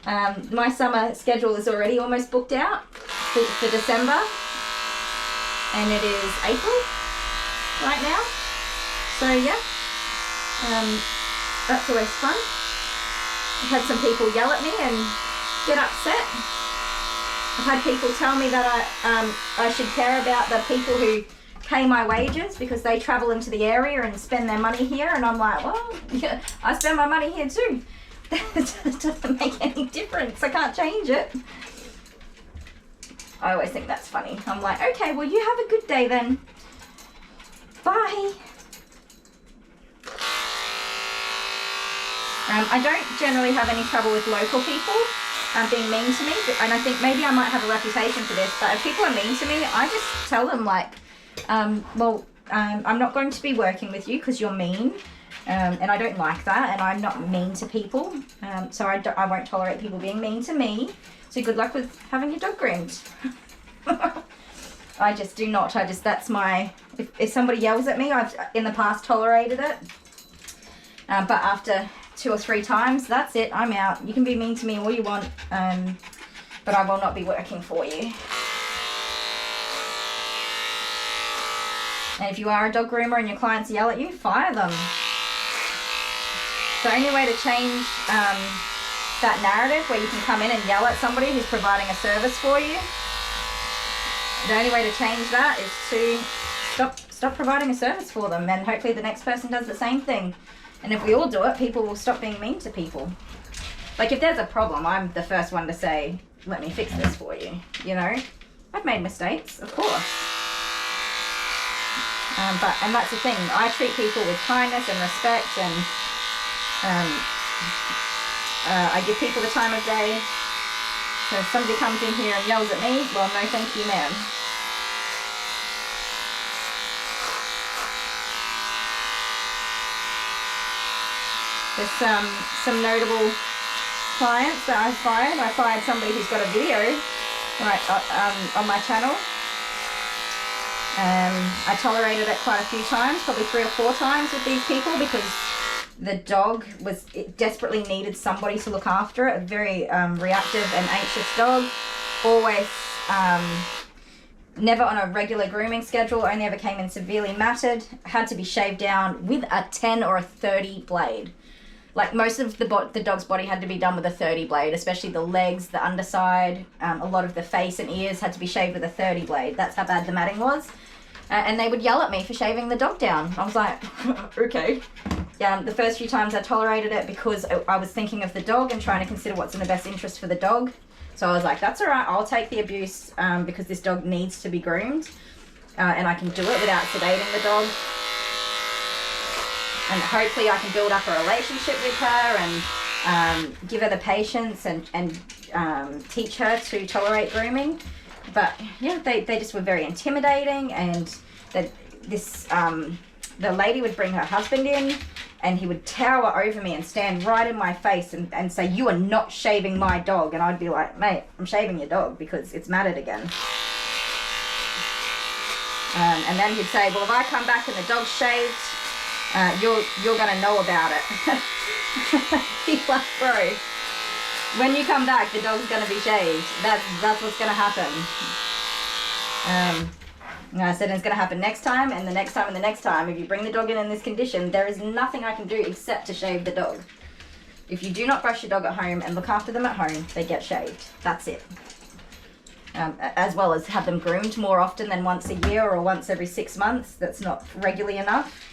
My summer schedule is already almost booked out for December, and it is April right now. So yeah, that's always fun. I've had some people yell at me and get upset. I've had people tell me that I should care about the people who pay my wages because they travel into the area and spend their money here, and I'm like, well, yeah, I spend my money here too. That doesn't make any difference. I can't change it. I always think that's funny. I'm like, okay, well, you have a good day then. Bye. I don't generally have any trouble with local people being mean to me, and I think maybe I might have a reputation for this, but if people are mean to me, I just tell them like, well, I'm not going to be working with you because you're mean. And I don't like that, and I'm not mean to people, so I won't tolerate people being mean to me. So good luck with having your dog groomed. I just do not. That's my, if somebody yells at me, I've in the past tolerated it. But after 2 or 3 times, that's it, I'm out. You can be mean to me all you want. But but I will not be working for you. And if you are a dog groomer and your clients yell at you, fire them. The only way to change that narrative where you can come in and yell at somebody who's providing a service for you, the only way to change that is to stop providing a service for them, and hopefully the next person does the same thing. And if we all do it, people will stop being mean to people. Like, if there's a problem, I'm the first one to say, let me fix this for you, you know? I've made mistakes, of course. And that's the thing, I treat people with kindness and respect, and I give people the time of day. So if somebody comes in here and yells at me, well, no thank you, ma'am. There's some notable clients that I've fired. I fired somebody who's got a video on my channel. I tolerated it quite a few times, probably 3 or 4 times with these people, because the dog desperately needed somebody to look after it. A very reactive and anxious dog. Always, never on a regular grooming schedule, only ever came in severely matted, had to be shaved down with a 10 or a 30 blade. Like, most of the dog's body had to be done with a 30 blade, especially the legs, the underside, a lot of the face and ears had to be shaved with a 30 blade. That's how bad the matting was. And they would yell at me for shaving the dog down. I was like, okay. Yeah, the first few times I tolerated it because I was thinking of the dog and trying to consider what's in the best interest for the dog. So I was like, that's all right, I'll take the abuse because this dog needs to be groomed. And I can do it without sedating the dog. And hopefully I can build up a relationship with her and give her the patience and teach her to tolerate grooming. But yeah, they just were very intimidating, and the lady would bring her husband in, and he would tower over me and stand right in my face and say, you are not shaving my dog. And I'd be like, mate, I'm shaving your dog because it's matted again. And then he'd say, well, if I come back and the dog's shaved, you're gonna know about it. He's like, bro, when you come back, the dog's gonna be shaved. That's what's gonna happen. And I said it's gonna happen next time, and the next time, and the next time. If you bring the dog in this condition, there is nothing I can do except to shave the dog. If you do not brush your dog at home and look after them at home, they get shaved. That's it. As well as have them groomed more often than once a year or once every 6 months. That's not regularly enough.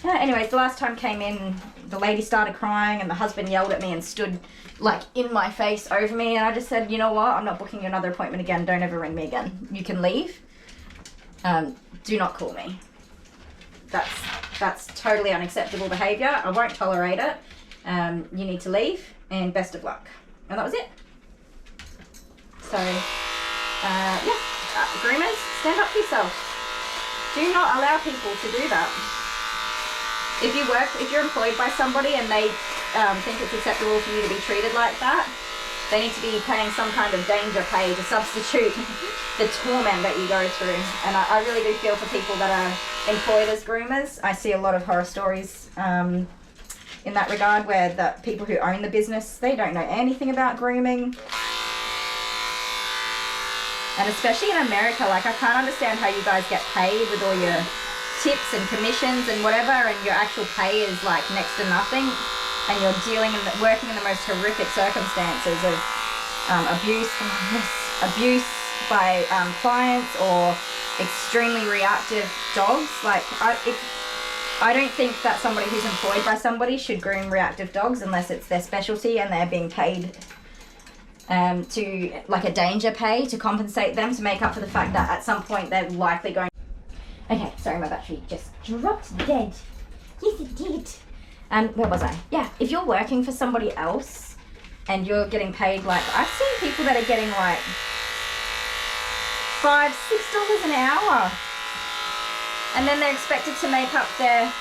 Anyways, the last time came in, the lady started crying and the husband yelled at me and stood like in my face over me, and I just said, you know what, I'm not booking you another appointment again, don't ever ring me again. You can leave. Do not call me. That's totally unacceptable behaviour. I won't tolerate it. You need to leave, and best of luck. And that was it. So, groomers, stand up for yourself. Do not allow people to do that. If you're employed by somebody and they think it's acceptable for you to be treated like that, they need to be paying some kind of danger pay to substitute the torment that you go through. And I really do feel for people that are employed as groomers. I see a lot of horror stories in that regard, where the people who own the business, they don't know anything about grooming. And especially in America, like, I can't understand how you guys get paid with all your tips and commissions and whatever, and your actual pay is like next to nothing, and you're working in the most horrific circumstances of abuse by clients or extremely reactive dogs. Like, I don't think that somebody who's employed by somebody should groom reactive dogs unless it's their specialty and they're being paid to like a danger pay to compensate them, to make up for the fact that at some point they're likely going. Okay, sorry, my battery just dropped dead. Yes, it did. Where was I? Yeah, if you're working for somebody else and you're getting paid, like, I've seen people that are getting like $5, $6 an hour, and then they're expected to make up their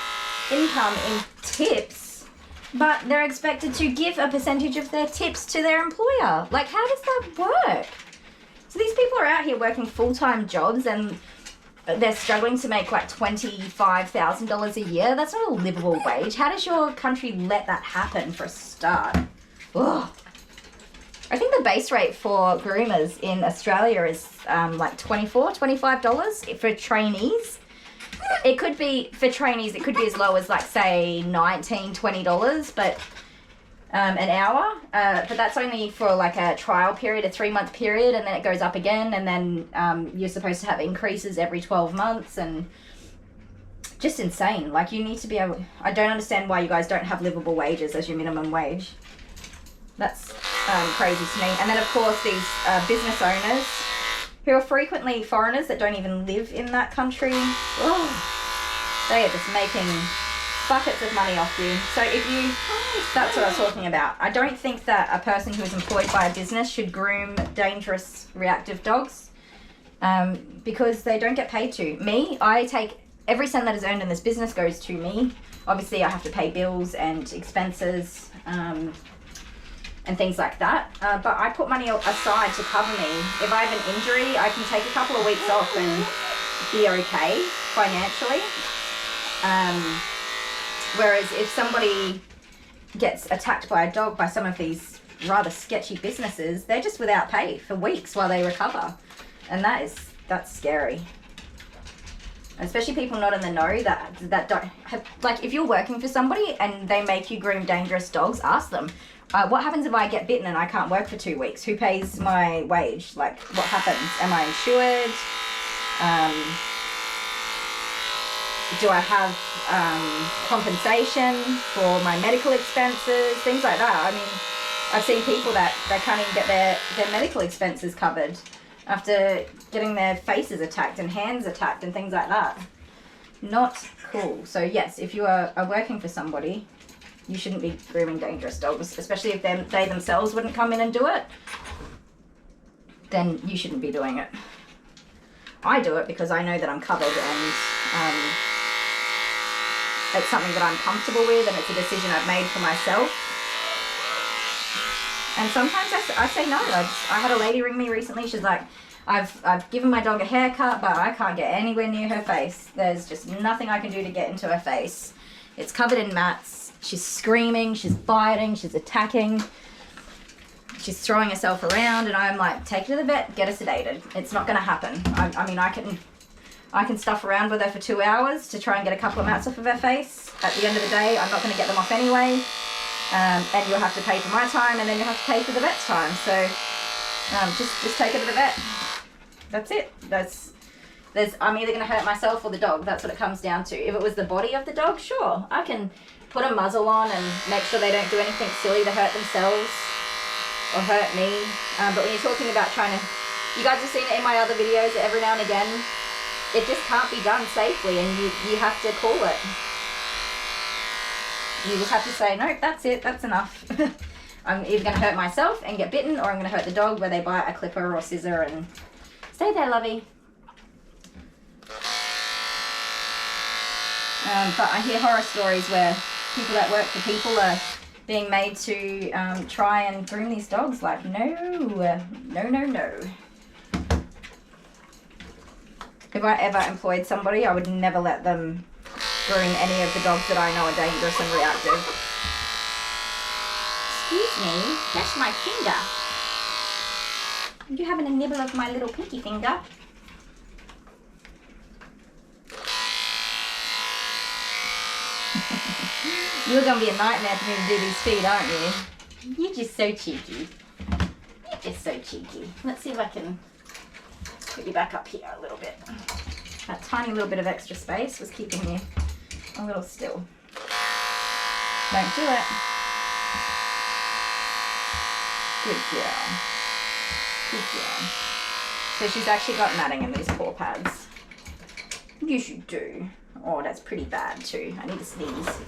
income in tips, but they're expected to give a percentage of their tips to their employer. Like, how does that work? So these people are out here working full-time jobs and they're struggling to make like $25,000 a year. That's not a livable wage. How does your country let that happen for a start? Ugh. I think the base rate for groomers in Australia is like $24, $25 for trainees. It could be, for trainees, it could be as low as like, say, $19, $20, but an hour. But that's only for like a trial period, a 3-month period, and then it goes up again, and then you're supposed to have increases every 12 months, and just insane. Like, you need to be able, I don't understand why you guys don't have livable wages as your minimum wage. That's crazy to me. And then, of course, these business owners who are frequently foreigners that don't even live in that country. Oh, they are just making buckets of money off you. So if you, that's what I was talking about. I don't think that a person who is employed by a business should groom dangerous reactive dogs because they don't get paid to. Me, I take every cent that is earned in this business goes to me. Obviously, I have to pay bills and expenses and things like that. But I put money aside to cover me. If I have an injury, I can take a couple of weeks off and be okay financially. Whereas if somebody gets attacked by a dog by some of these rather sketchy businesses, they're just without pay for weeks while they recover. And that's scary. Especially people not in the know that don't have, like, if you're working for somebody and they make you groom dangerous dogs, ask them, what happens if I get bitten and I can't work for 2 weeks? Who pays my wage? Like, what happens? Am I insured? Do I have compensation for my medical expenses? Things like that. I mean, I've seen people that they can't even get their medical expenses covered after getting their faces attacked and hands attacked and things like that. Not cool. So yes, if you are working for somebody, you shouldn't be grooming dangerous dogs, especially if they themselves wouldn't come in and do it. Then you shouldn't be doing it. I do it because I know that I'm covered and it's something that I'm comfortable with and it's a decision I've made for myself. And sometimes I say no. I had a lady ring me recently. She's like, I've given my dog a haircut, but I can't get anywhere near her face. There's just nothing I can do to get into her face. It's covered in mats. She's screaming, she's biting, she's attacking. She's throwing herself around, and I'm like, take her to the vet, get her sedated. It's not going to happen. I mean, I can stuff around with her for 2 hours to try and get a couple of mats off of her face. At the end of the day, I'm not going to get them off anyway. And you'll have to pay for my time, and then you'll have to pay for the vet's time. So just take her to the vet. That's it. I'm either going to hurt myself or the dog. That's what it comes down to. If it was the body of the dog, sure, I can put a muzzle on and make sure they don't do anything silly to hurt themselves or hurt me. But when you're talking about trying to, you guys have seen it in my other videos every now and again, it just can't be done safely, and you have to call it. You just have to say, nope, that's it, that's enough. I'm either going to hurt myself and get bitten, or I'm going to hurt the dog where they bite a clipper or scissor and stay there, lovey. But I hear horror stories where people that work for people are being made to try and groom these dogs. Like, no. If I ever employed somebody, I would never let them groom any of the dogs that I know are dangerous and reactive. Excuse me, that's my finger. Are you having a nibble of my little pinky finger? You're going to be a nightmare for me to do these feet, aren't you? You're just so cheeky. You're just so cheeky. Let's see if I can put you back up here a little bit. That tiny little bit of extra space was keeping you a little still. Don't do it. Good girl. Good girl. So she's actually got matting in these paw pads. Yes, you do. Oh, that's pretty bad too. I need to sneeze.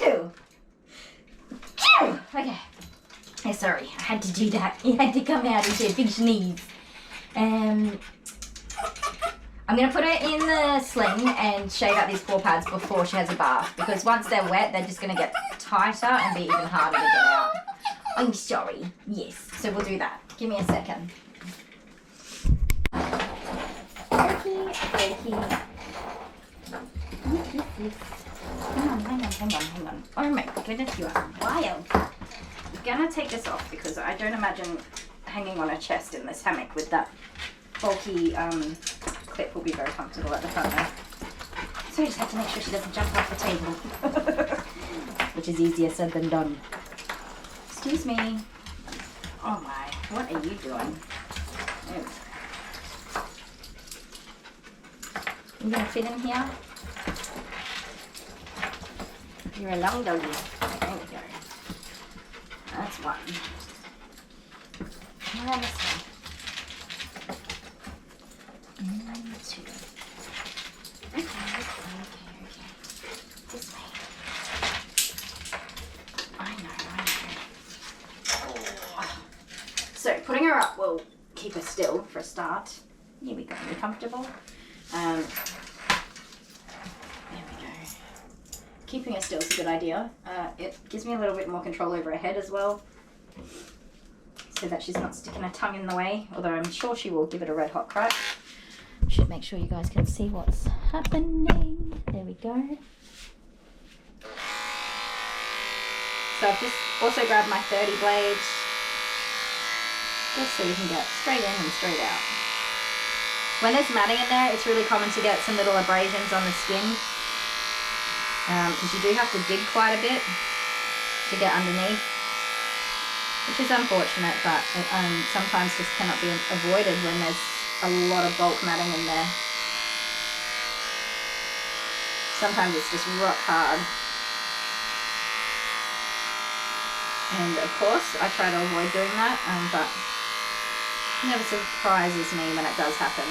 Ew. Okay. Oh, sorry, I had to do that. It had to come out into a big sneeze. I'm going to put her in the sling and shave out these paw pads before she has a bath, because once they're wet, they're just going to get tighter and be even harder to get out. I'm sorry. Yes, so we'll do that. Give me a second. Okay. Hang on. Oh my goodness, you are wild. gonna take this off because I don't imagine hanging on a chest in this hammock with that bulky clip will be very comfortable at the front there. So I just have to make sure she doesn't jump off the table. Which is easier said than done. Excuse me. Oh my, what are you doing? Oh. You gonna fit in here? You're a long doggy. There we go. That's one. And this one. And two. Okay. This way. I know. Oh. So putting her up will keep her still for a start. Here we go. Are you comfortable? There we go. Keeping her still is a good idea. It gives me a little bit more control over her head as well, so that she's not sticking her tongue in the way, although I'm sure she will give it a red hot crack. Should make sure you guys can see what's happening. There we go. So I've just also grabbed my 30 blade, just so you can get straight in and straight out. When there's matting in there, it's really common to get some little abrasions on the skin, because you do have to dig quite a bit to get underneath, which is unfortunate, but it sometimes just cannot be avoided when there's a lot of bulk matting in there. Sometimes it's just rock hard. And of course, I try to avoid doing that, but it never surprises me when it does happen.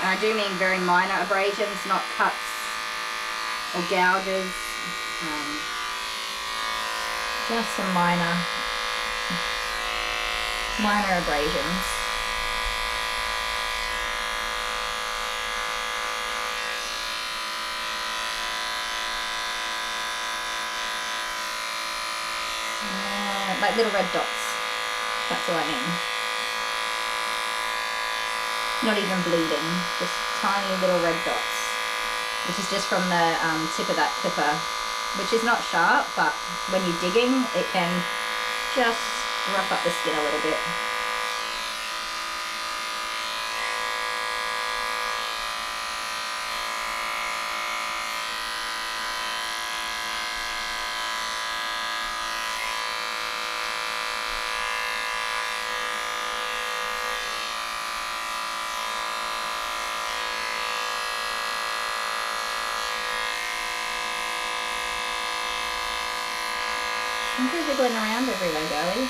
I do mean very minor abrasions, not cuts or gouges. Just some minor abrasions. Like little red dots. That's all I mean. Not even bleeding, just tiny little red dots. Which is just from the tip of that clipper, which is not sharp, but when you're digging, it can just rough up the skin a little bit. I think you're wiggling around everywhere, girlie.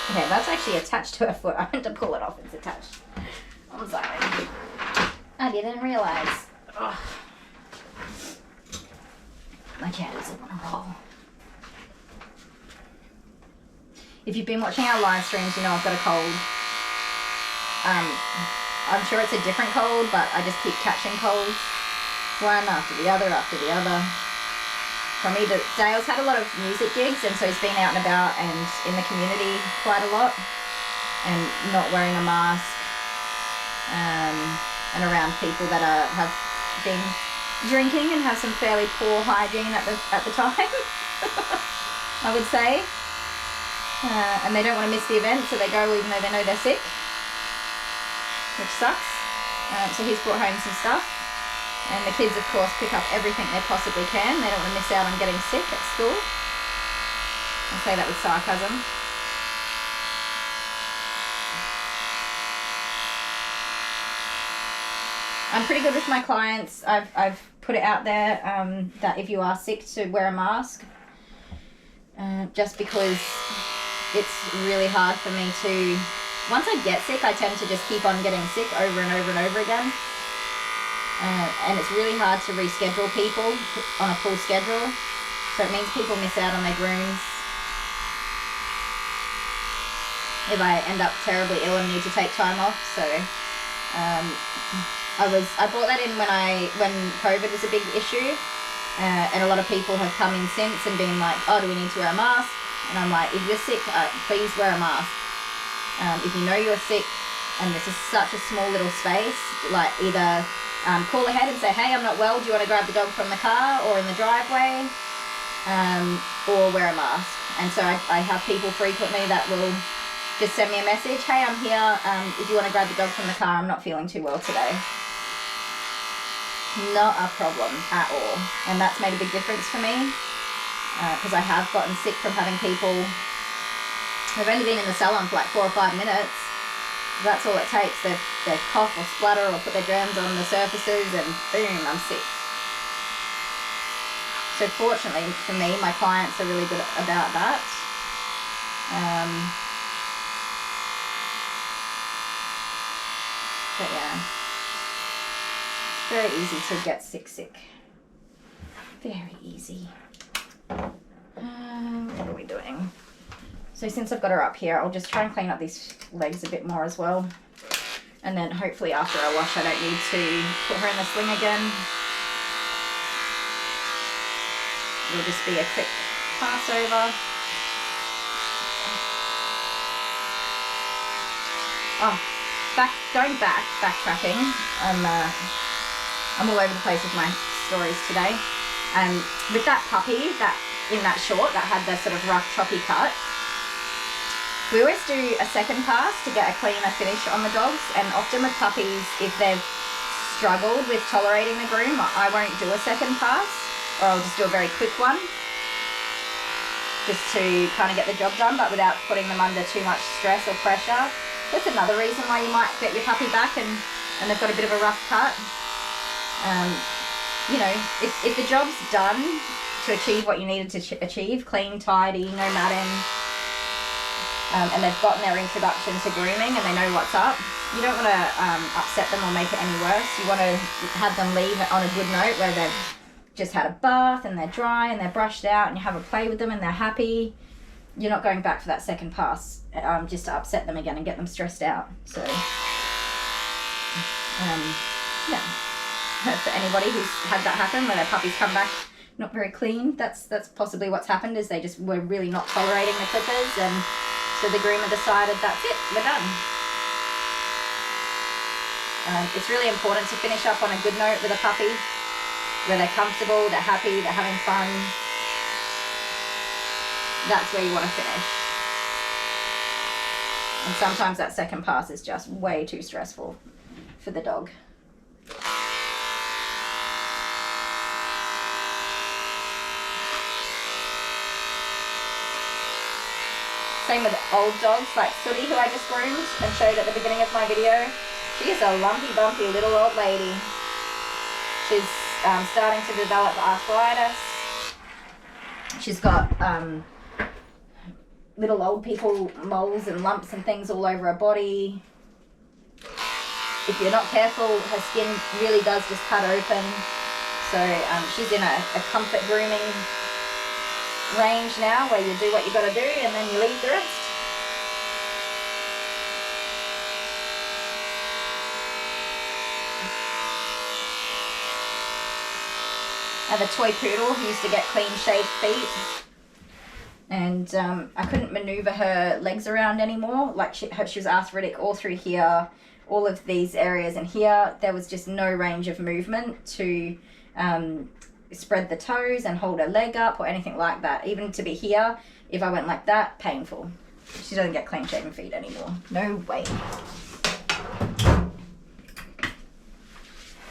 Okay, that's actually attached to her foot. I meant to pull it off. It's attached. I'm sorry. I didn't realize. Ugh. My cat doesn't want to roll. If you've been watching our live streams, you know I've got a cold. I'm sure it's a different cold, but I just keep catching colds. One after the other after the other. From either, Dale's had a lot of music gigs, and so he's been out and about and in the community quite a lot, and not wearing a mask, and around people that have been drinking and have some fairly poor hygiene at the time, I would say. And they don't want to miss the event, so they go even though they know they're sick, which sucks. So he's brought home some stuff, and the kids of course pick up everything they possibly can. They don't want to miss out on getting sick at school. I say that with sarcasm. I'm pretty good with my clients. I've put it out there that if you are sick to wear a mask, just because it's really hard for me to, once I get sick, I tend to just keep on getting sick over and over and over again. And it's really hard to reschedule people on a full schedule. So it means people miss out on their grooms. If I end up terribly ill and need to take time off. So I brought that in when COVID was a big issue. And a lot of people have come in since and been like, oh, do we need to wear a mask? And I'm like, if you're sick, please wear a mask. If you know you're sick and this is such a small little space, like either call ahead and say, hey, I'm not well, do you want to grab the dog from the car or in the driveway? Or wear a mask. And so I have people frequently that will just send me a message, hey, I'm here, if you want to grab the dog from the car, I'm not feeling too well today. Not a problem at all. And that's made a big difference for me, because I have gotten sick from having people, they've only been in the salon for like 4 or 5 minutes. That's all it takes. They cough or splutter or put their germs on the surfaces and boom, I'm sick. So fortunately for me, my clients are really good about that. But yeah, it's very easy to get sick. Very easy. What are we doing? So since I've got her up here, I'll just try and clean up these legs a bit more as well. And then hopefully after I wash, I don't need to put her in the sling again. It'll just be a quick pass over. Oh, backtracking. I'm all over the place with my stories today. With that puppy, that in that short that had the sort of rough choppy cut, we always do a second pass to get a cleaner finish on the dogs. And often with puppies, if they've struggled with tolerating the groom, I won't do a second pass, or I'll just do a very quick one, just to kind of get the job done, but without putting them under too much stress or pressure. That's another reason why you might get your puppy back and they've got a bit of a rough cut. You know, if the job's done to achieve what you needed to achieve, clean, tidy, no matting, and they've gotten their introduction to grooming and they know what's up, you don't want to upset them or make it any worse. You want to have them leave on a good note where they've just had a bath and they're dry and they're brushed out and you have a play with them and they're happy. You're not going back for that second pass just to upset them again and get them stressed out. So, yeah. For anybody who's had that happen, where their puppies come back not very clean, that's possibly what's happened, is they just were really not tolerating the clippers, and so the groomer decided that's it, we're done. It's really important to finish up on a good note with a puppy, where they're comfortable, they're happy, they're having fun. That's where you want to finish. And sometimes that second pass is just way too stressful for the dog. Same with old dogs like Sooty, who I just groomed and showed at the beginning of my video. She is a lumpy, bumpy little old lady. She's starting to develop arthritis. She's got little old people moles and lumps and things all over her body. If you're not careful, her skin really does just cut open. So she's in a comfort grooming range now, where you do what you got to do and then you leave the rest. I have a toy poodle who used to get clean shaved feet, and I couldn't maneuver her legs around anymore. Like she was arthritic all through here, all of these areas, and here there was just no range of movement to spread the toes and hold her leg up or anything like that. Even to be here, if I went like that, painful. She doesn't get clean shaven feet anymore. No way.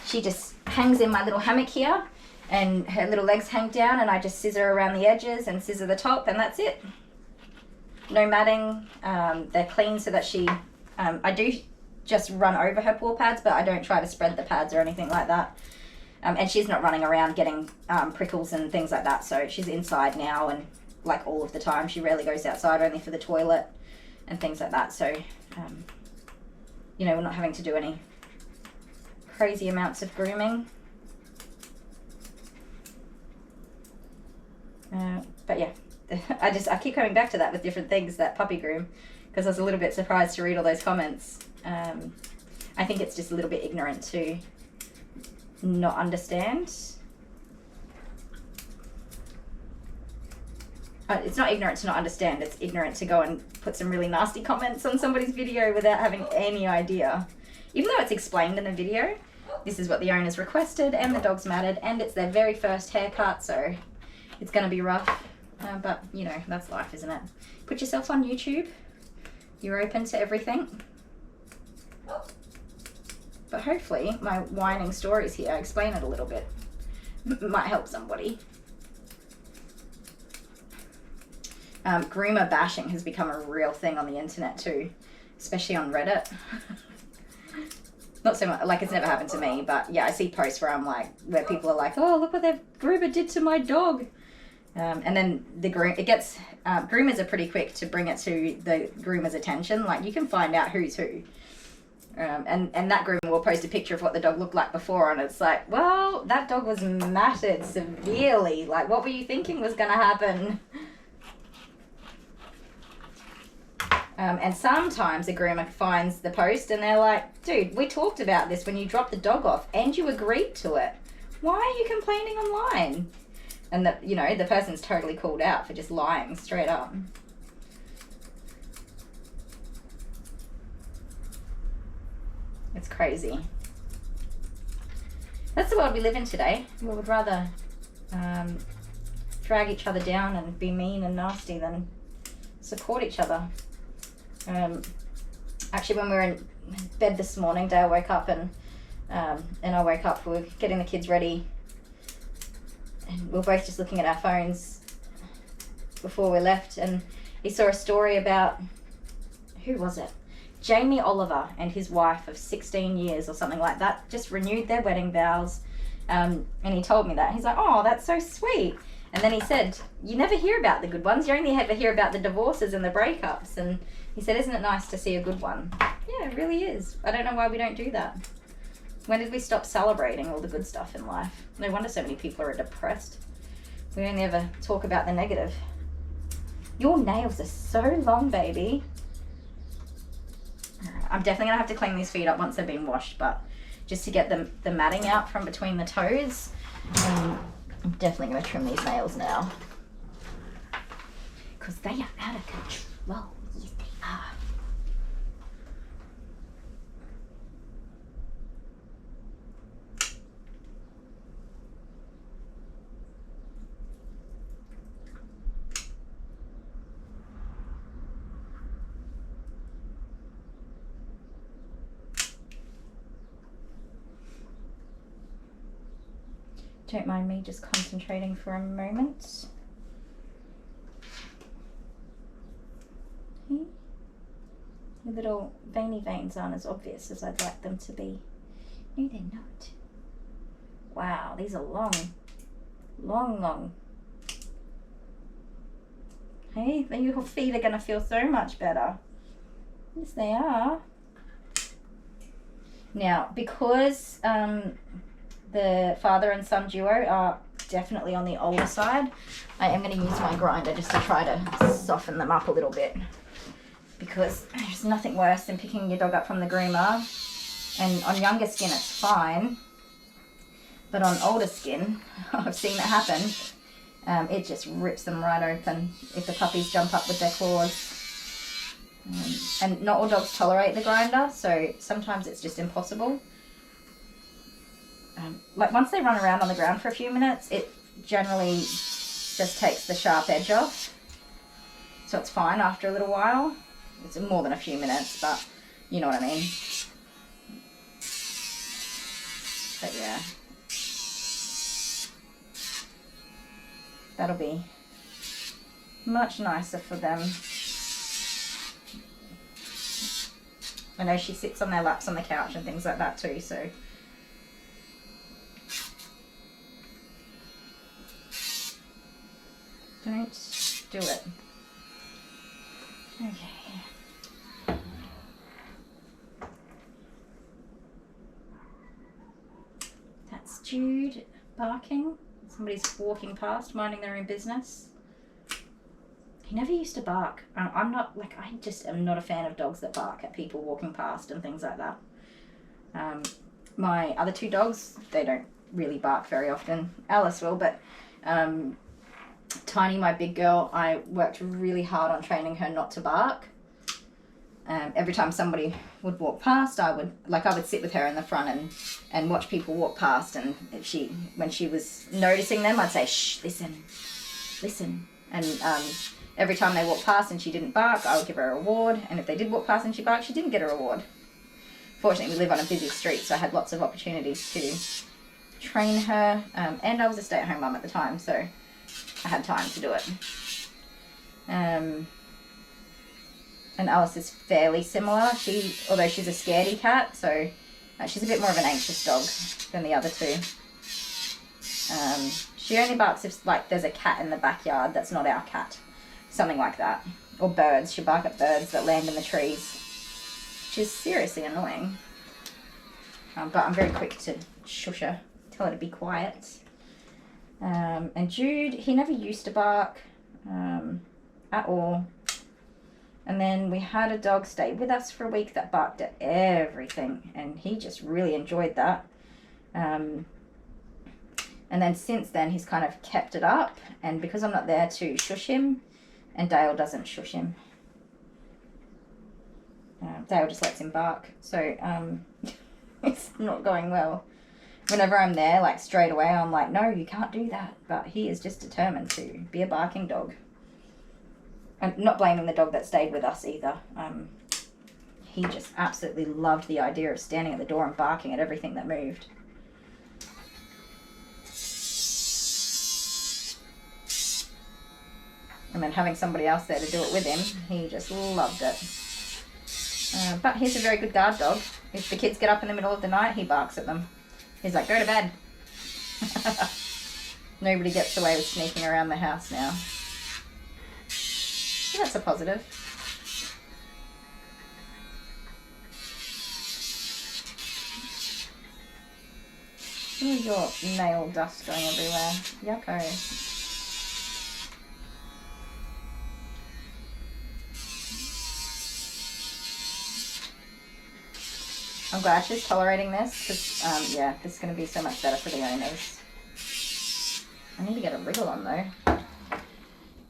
She just hangs in my little hammock here, and her little legs hang down, and I just scissor around the edges and scissor the top, and that's it. No matting. They're clean so that she, I do just run over her paw pads, but I don't try to spread the pads or anything like that. And she's not running around getting prickles and things like that, so she's inside now, and like all of the time. She rarely goes outside, only for the toilet and things like that. So, you know, we're not having to do any crazy amounts of grooming. But yeah, I keep coming back to that with different things, that puppy groom, because I was a little bit surprised to read all those comments. I think it's just a little bit ignorant to not understand. It's not ignorant to not understand. It's ignorant to go and put some really nasty comments on somebody's video without having any idea. Even though it's explained in the video, this is what the owners requested and the dog's matted and it's their very first haircut, so it's going to be rough. But, you know, that's life, isn't it? Put yourself on YouTube. You're open to everything. But hopefully my whining stories here, explain it a little bit, might help somebody. Groomer bashing has become a real thing on the internet too, especially on Reddit. Not so much, like it's never happened to me, but yeah, I see posts where I'm like, where people are like, oh, look what their groomer did to my dog. And then groomers are pretty quick to bring it to the groomer's attention. Like you can find out who's who. And that groomer will post a picture of what the dog looked like before, and it's like, well, that dog was matted severely. Like, what were you thinking was going to happen? And sometimes a groomer finds the post and they're like, dude, we talked about this when you dropped the dog off and you agreed to it. Why are you complaining online? And the person's totally called out for just lying straight up. It's crazy. That's the world we live in today. We would rather drag each other down and be mean and nasty than support each other. Actually, when we were in bed this morning, Dale woke up and I woke up, we were getting the kids ready and we were both just looking at our phones before we left, and he saw a story about, who was it? Jamie Oliver and his wife of 16 years or something like that just renewed their wedding vows, and he told me that. He's like, oh, that's so sweet. And then he said, you never hear about the good ones, you only ever hear about the divorces and the breakups. And he said, isn't it nice to see a good one? Yeah, it really is. I don't know why we don't do that. When did we stop celebrating all the good stuff in life? No wonder so many people are depressed. We only ever talk about the negative. Your nails are so long, baby. I'm definitely gonna have to clean these feet up once they've been washed, but just to get the matting out from between the toes. I'm definitely gonna trim these nails now, because they are out of control. Yes, they are. Don't mind me just concentrating for a moment. Okay. Your little veiny veins aren't as obvious as I'd like them to be. No, they're not. Wow, these are long. Long, long. Hey, your feet are going to feel so much better. Yes, they are. Now, because the father and son duo are definitely on the older side, I am going to use my grinder just to try to soften them up a little bit, because there's nothing worse than picking your dog up from the groomer, and on younger skin it's fine, but on older skin, I've seen it happen, it just rips them right open if the puppies jump up with their claws. And not all dogs tolerate the grinder, so sometimes it's just impossible. Like once they run around on the ground for a few minutes, it generally just takes the sharp edge off. So it's fine after a little while. It's more than a few minutes, but you know what I mean. But yeah. That'll be much nicer for them. I know she sits on their laps on the couch and things like that too, so. Don't do it. Okay. That's Jude barking. Somebody's walking past, minding their own business. He never used to bark. I'm not, like, I just am not a fan of dogs that bark at people walking past and things like that. My other two dogs, they don't really bark very often. Alice will, but Tiny, my big girl, I worked really hard on training her not to bark. Every time somebody would walk past, I would sit with her in the front and watch people walk past, and when she was noticing them, I'd say, shh, listen. And every time they walked past and she didn't bark, I would give her a reward, and if they did walk past and she barked, she didn't get a reward. Fortunately, we live on a busy street, so I had lots of opportunities to train her, and I was a stay-at-home mum at the time, so I had time to do it. And Alice is fairly similar. Although she's a scaredy cat, so she's a bit more of an anxious dog than the other two. She only barks if there's a cat in the backyard that's not our cat, something like that, or birds. She'll bark at birds that land in the trees, which is seriously annoying. But I'm very quick to shush her, tell her to be quiet. And Jude, he never used to bark at all. And then we had a dog stay with us for a week that barked at everything, and he just really enjoyed that. And then since then, he's kind of kept it up, and because I'm not there to shush him, and Dale doesn't shush him, Dale just lets him bark. So it's not going well. Whenever I'm there, straight away, I'm like, no, you can't do that. But he is just determined to be a barking dog. I'm not blaming the dog that stayed with us either. He just absolutely loved the idea of standing at the door and barking at everything that moved. And then having somebody else there to do it with him, he just loved it. But he's a very good guard dog. If the kids get up in the middle of the night, he barks at them. He's like, go to bed. Nobody gets away with sneaking around the house now. So that's a positive. Oh, your nail dust going everywhere. Yucko. I'm glad she's tolerating this, because, yeah, this is going to be so much better for the owners. I need to get a wriggle on, though.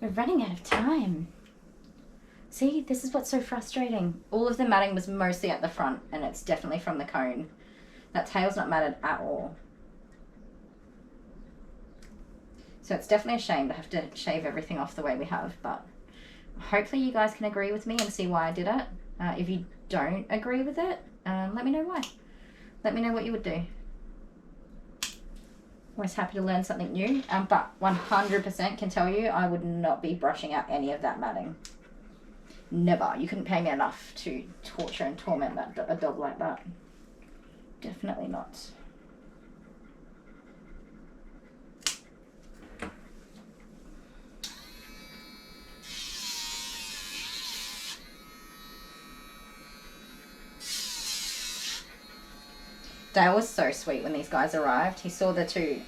We're running out of time. See, this is what's so frustrating. All of the matting was mostly at the front, and it's definitely from the cone. That tail's not matted at all. So it's definitely a shame to have to shave everything off the way we have, but hopefully you guys can agree with me and see why I did it. If you don't agree with it, let me know why. Let me know what you would do. Always happy to learn something new, but 100% can tell you I would not be brushing out any of that matting. Never. You couldn't pay me enough to torture and torment a dog like that. Definitely not. Dale was so sweet when these guys arrived. He saw the two.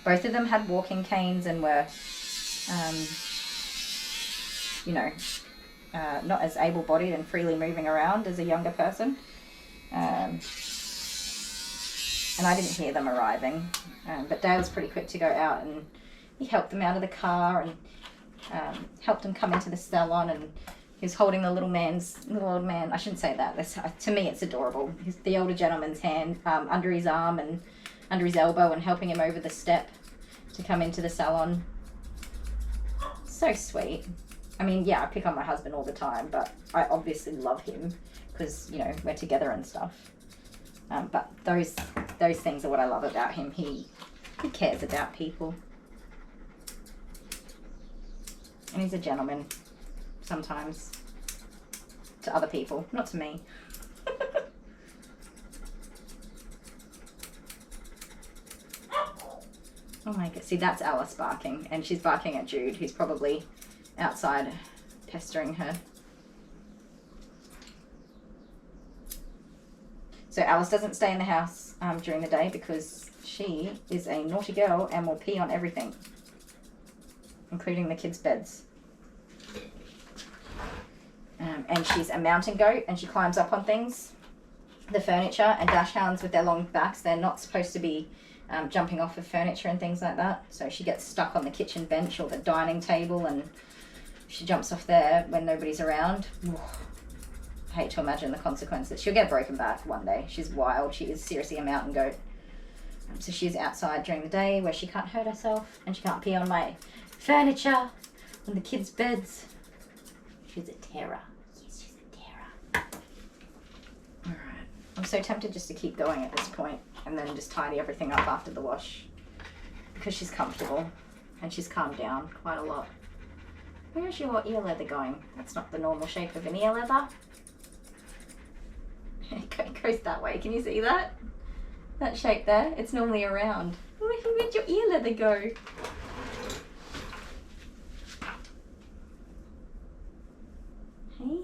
Both of them had walking canes and were, not as able-bodied and freely moving around as a younger person. And I didn't hear them arriving. But Dale was pretty quick to go out, and he helped them out of the car and helped them come into the salon, and he was holding the little old man. I shouldn't say that. To me, it's adorable. The older gentleman's hand under his arm and under his elbow, and helping him over the step to come into the salon. So sweet. I mean, yeah, I pick on my husband all the time, but I obviously love him because, we're together and stuff. But those things are what I love about him. He cares about people. And he's a gentleman. Sometimes to other people, not to me. Oh my god, see, that's Alice barking, and she's barking at Jude, who's probably outside pestering her. So Alice doesn't stay in the house during the day because she is a naughty girl and will pee on everything, including the kids' beds. And she's a mountain goat, and she climbs up on things. The furniture, and dash hounds with their long backs, they're not supposed to be jumping off of furniture and things like that. So she gets stuck on the kitchen bench or the dining table, and she jumps off there when nobody's around. I hate to imagine the consequences. She'll get a broken back one day. She's wild. She is seriously a mountain goat. So she's outside during the day where she can't hurt herself, and she can't pee on my furniture, on the kids' beds. She's a terror. Yes, she's a terror. Alright. I'm so tempted just to keep going at this point and then just tidy everything up after the wash, because she's comfortable and she's calmed down quite a lot. Where's your ear leather going? That's not the normal shape of an ear leather. It goes that way. Can you see that? That shape there? It's normally around. Where'd your ear leather go? Hey?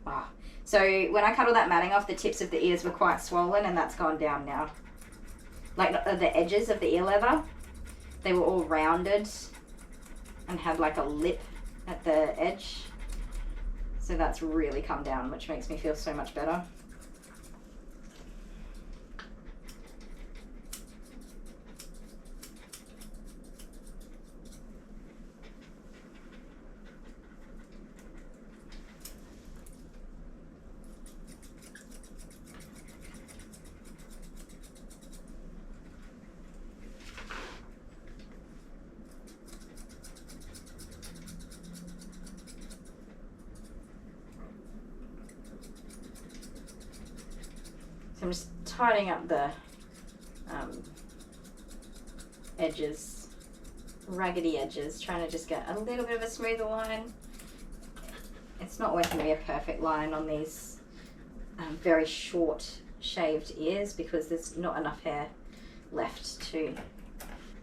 Ah. So when I cut all that matting off, the tips of the ears were quite swollen, and that's gone down now. Like the edges of the ear leather, they were all rounded and had like a lip at the edge. So that's really come down, which makes me feel so much better. So I'm just tidying up the edges, raggedy edges, trying to just get a little bit of a smoother line. It's not always going to be a perfect line on these very short shaved ears, because there's not enough hair left to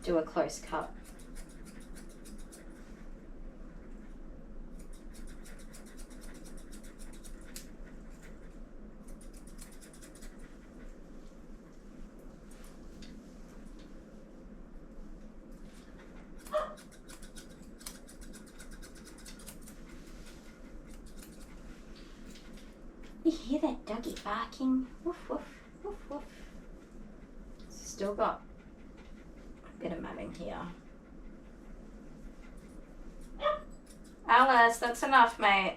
do a close cut. You hear that doggy barking? Woof, woof, woof, woof. Still got a bit of matting here. Alice, that's enough, mate.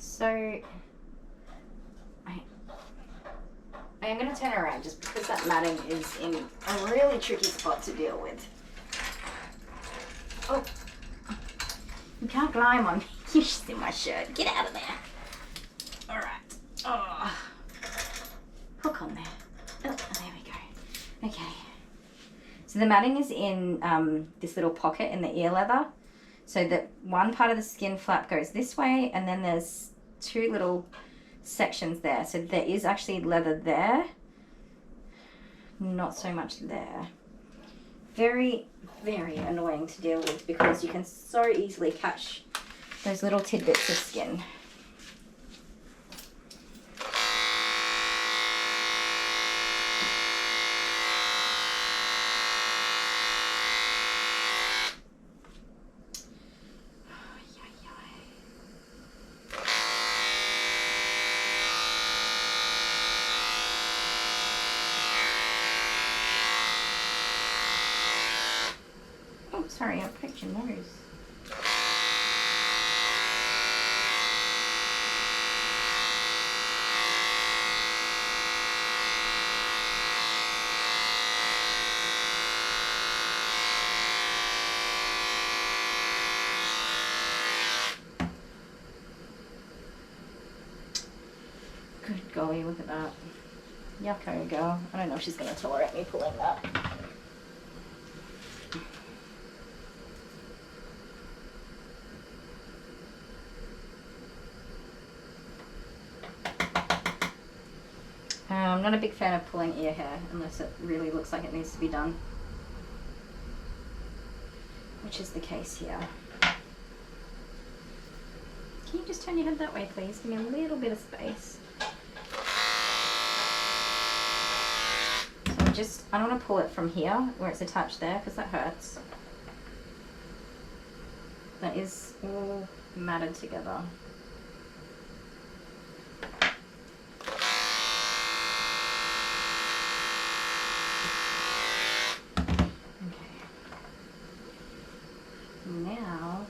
So I am going to turn around just because that matting is in a really tricky spot to deal with. Oh, you can't climb on me. You're just in my shirt. Get out of there. All right. Oh, hook on there. Oh, there we go. Okay. So the matting is in this little pocket in the ear leather. So that one part of the skin flap goes this way, and then there's two little sections there. So there is actually leather there, not so much there. Very, very annoying to deal with because you can so easily catch those little tidbits of skin. Sorry, I picked Watch your nose. Good golly, look at that. Yucko girl. I don't know if she's going to tolerate me pulling that. I'm not a big fan of pulling ear hair unless it really looks like it needs to be done, which is the case here. Can you just turn your head that way, please? Give me a little bit of space. So I don't want to pull it from here where it's attached there because that hurts. That is all matted together. Now,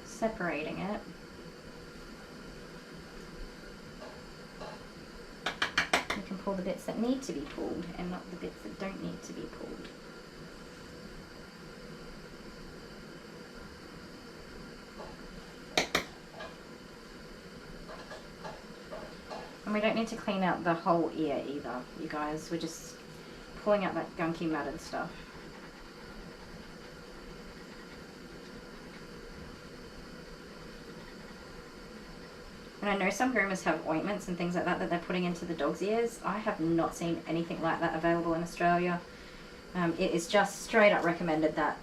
separating it, you can pull the bits that need to be pulled and not the bits that don't need to be pulled. And we don't need to clean out the whole ear either, you guys. We're just pulling out that gunky matted stuff. And I know some groomers have ointments and things like that that they're putting into the dog's ears. I have not seen anything like that available in Australia. It is just straight up recommended that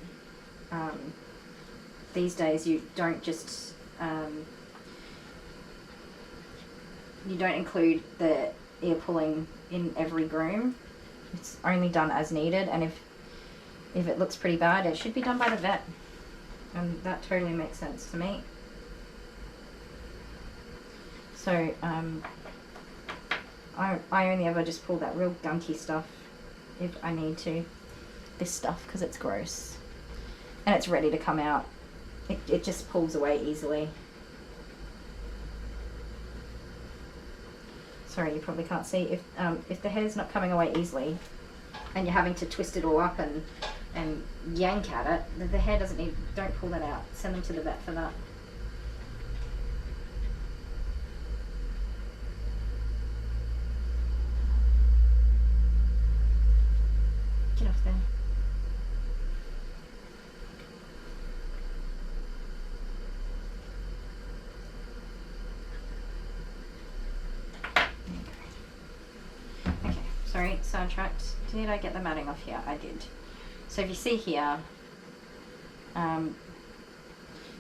these days you don't just you don't include the ear pulling in every groom. It's only done as needed, and if it looks pretty bad, it should be done by the vet, and that totally makes sense to me. So I only ever just pull that real gunky stuff if I need to. This stuff, because it's gross. And it's ready to come out. It just pulls away easily. Sorry, you probably can't see. If the hair's not coming away easily and you're having to twist it all up and yank at it, the hair doesn't need, don't pull that out. Send them to the vet for that. Get off there. Okay, sorry, sidetracked. Did I get the matting off here? I did. So if you see here,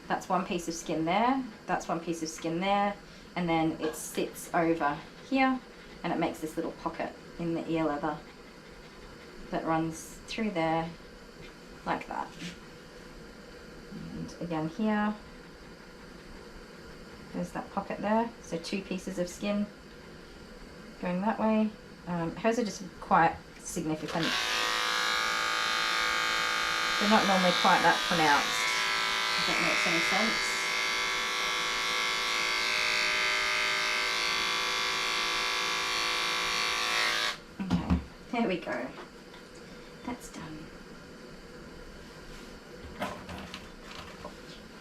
that's one piece of skin there, that's one piece of skin there, and then it sits over here and it makes this little pocket in the ear leather that runs through there like that. And again here, there's that pocket there, so two pieces of skin going that way. Hers are just quite significant. They're not normally quite that pronounced, if that makes any sense. Okay, there we go. That's done. Where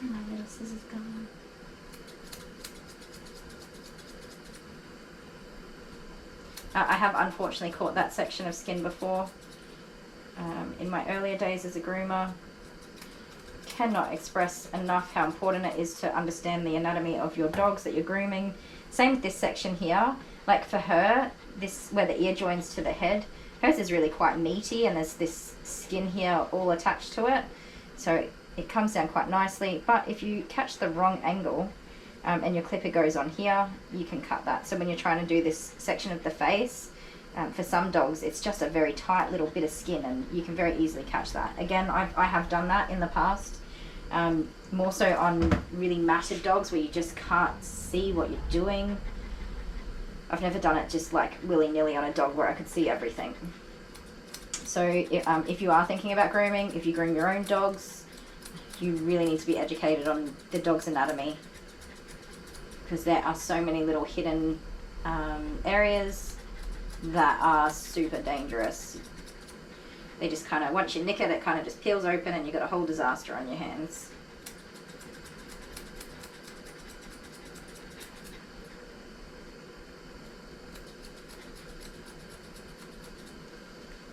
are my little scissors gone? I have unfortunately caught that section of skin before. In my earlier days as a groomer, cannot express enough how important it is to understand the anatomy of your dogs that you're grooming. Same with this section here. Like for her, this where the ear joins to the head, hers is really quite meaty and there's this skin here all attached to it. So it comes down quite nicely, but if you catch the wrong angle and your clipper goes on here, you can cut that. So when you're trying to do this section of the face, for some dogs, it's just a very tight little bit of skin and you can very easily catch that. Again, I have done that in the past, more so on really matted dogs where you just can't see what you're doing. I've never done it just like willy-nilly on a dog where I could see everything. So if you are thinking about grooming, if you groom your own dogs, you really need to be educated on the dog's anatomy, because there are so many little hidden areas that are super dangerous. They just kind of, once you nick it, it kind of just peels open and you've got a whole disaster on your hands.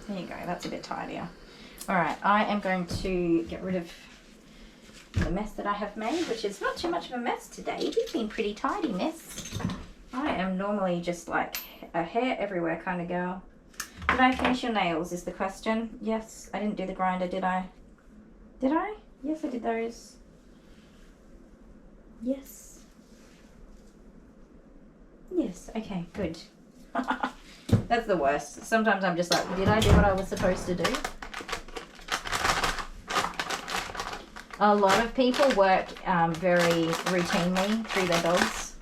There you go, that's a bit tidier. Alright, I am going to get rid of the mess that I have made, which is not too much of a mess today. You've been pretty tidy, miss. I am normally just like a hair everywhere kind of girl. Did I finish your nails is the question. Yes, I didn't do the grinder, did I? Did I? Yes, I did those. Yes. Yes, okay, good. That's the worst. Sometimes I'm just like, did I do what I was supposed to do? A lot of people work very routinely through their dogs.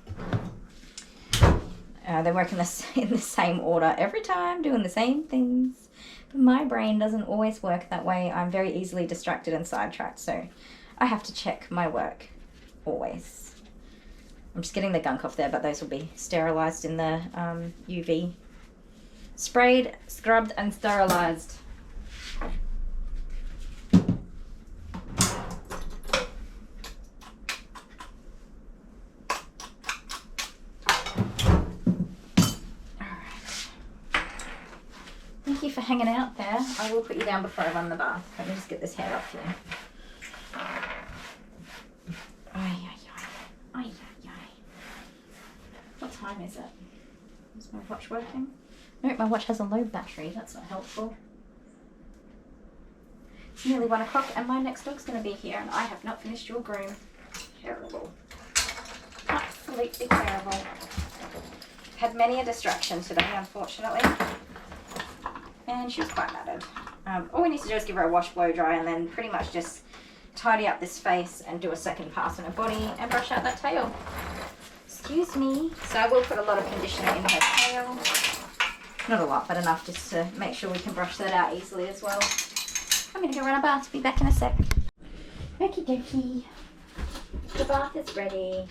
They work in the same order every time, doing the same things. But my brain doesn't always work that way. I'm very easily distracted and sidetracked, so I have to check my work always. I'm just getting the gunk off there, but those will be sterilised in the UV. Sprayed, scrubbed and sterilised. Thank you for hanging out there. I will put you down before I run the bath. Let me just get this hair up here. Ay, ay, ay. Ay, ay, ay. What time is it? Is my watch working? No, my watch has a low battery. That's not helpful. It's nearly 1 o'clock and my next dog's going to be here and I have not finished your groom. Terrible. Absolutely terrible. Had many a distraction today, unfortunately. And she was quite matted. All we need to do is give her a wash, blow dry, and then pretty much just tidy up this face and do a second pass on her body and brush out that tail. Excuse me. So I will put a lot of conditioner in her tail. Not a lot, but enough just to make sure we can brush that out easily as well. I'm going to go run a bath. Be back in a sec. Okie dokie. The bath is ready.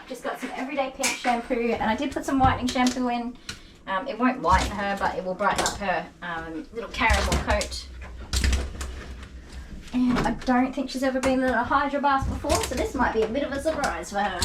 Just got some everyday pink shampoo, and I did put some whitening shampoo in. It won't whiten her, but it will brighten up her little caramel coat. And I don't think she's ever been in a hydro bath before, so this might be a bit of a surprise for her.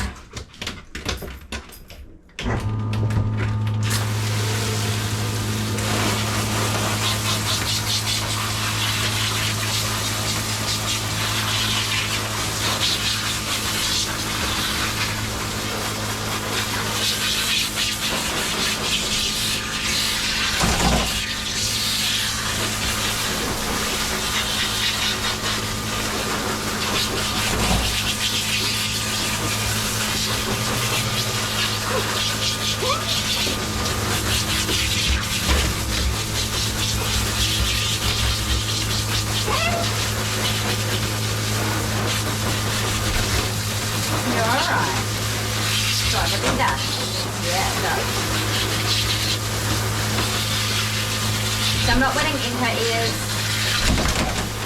I'm not wetting in her ears,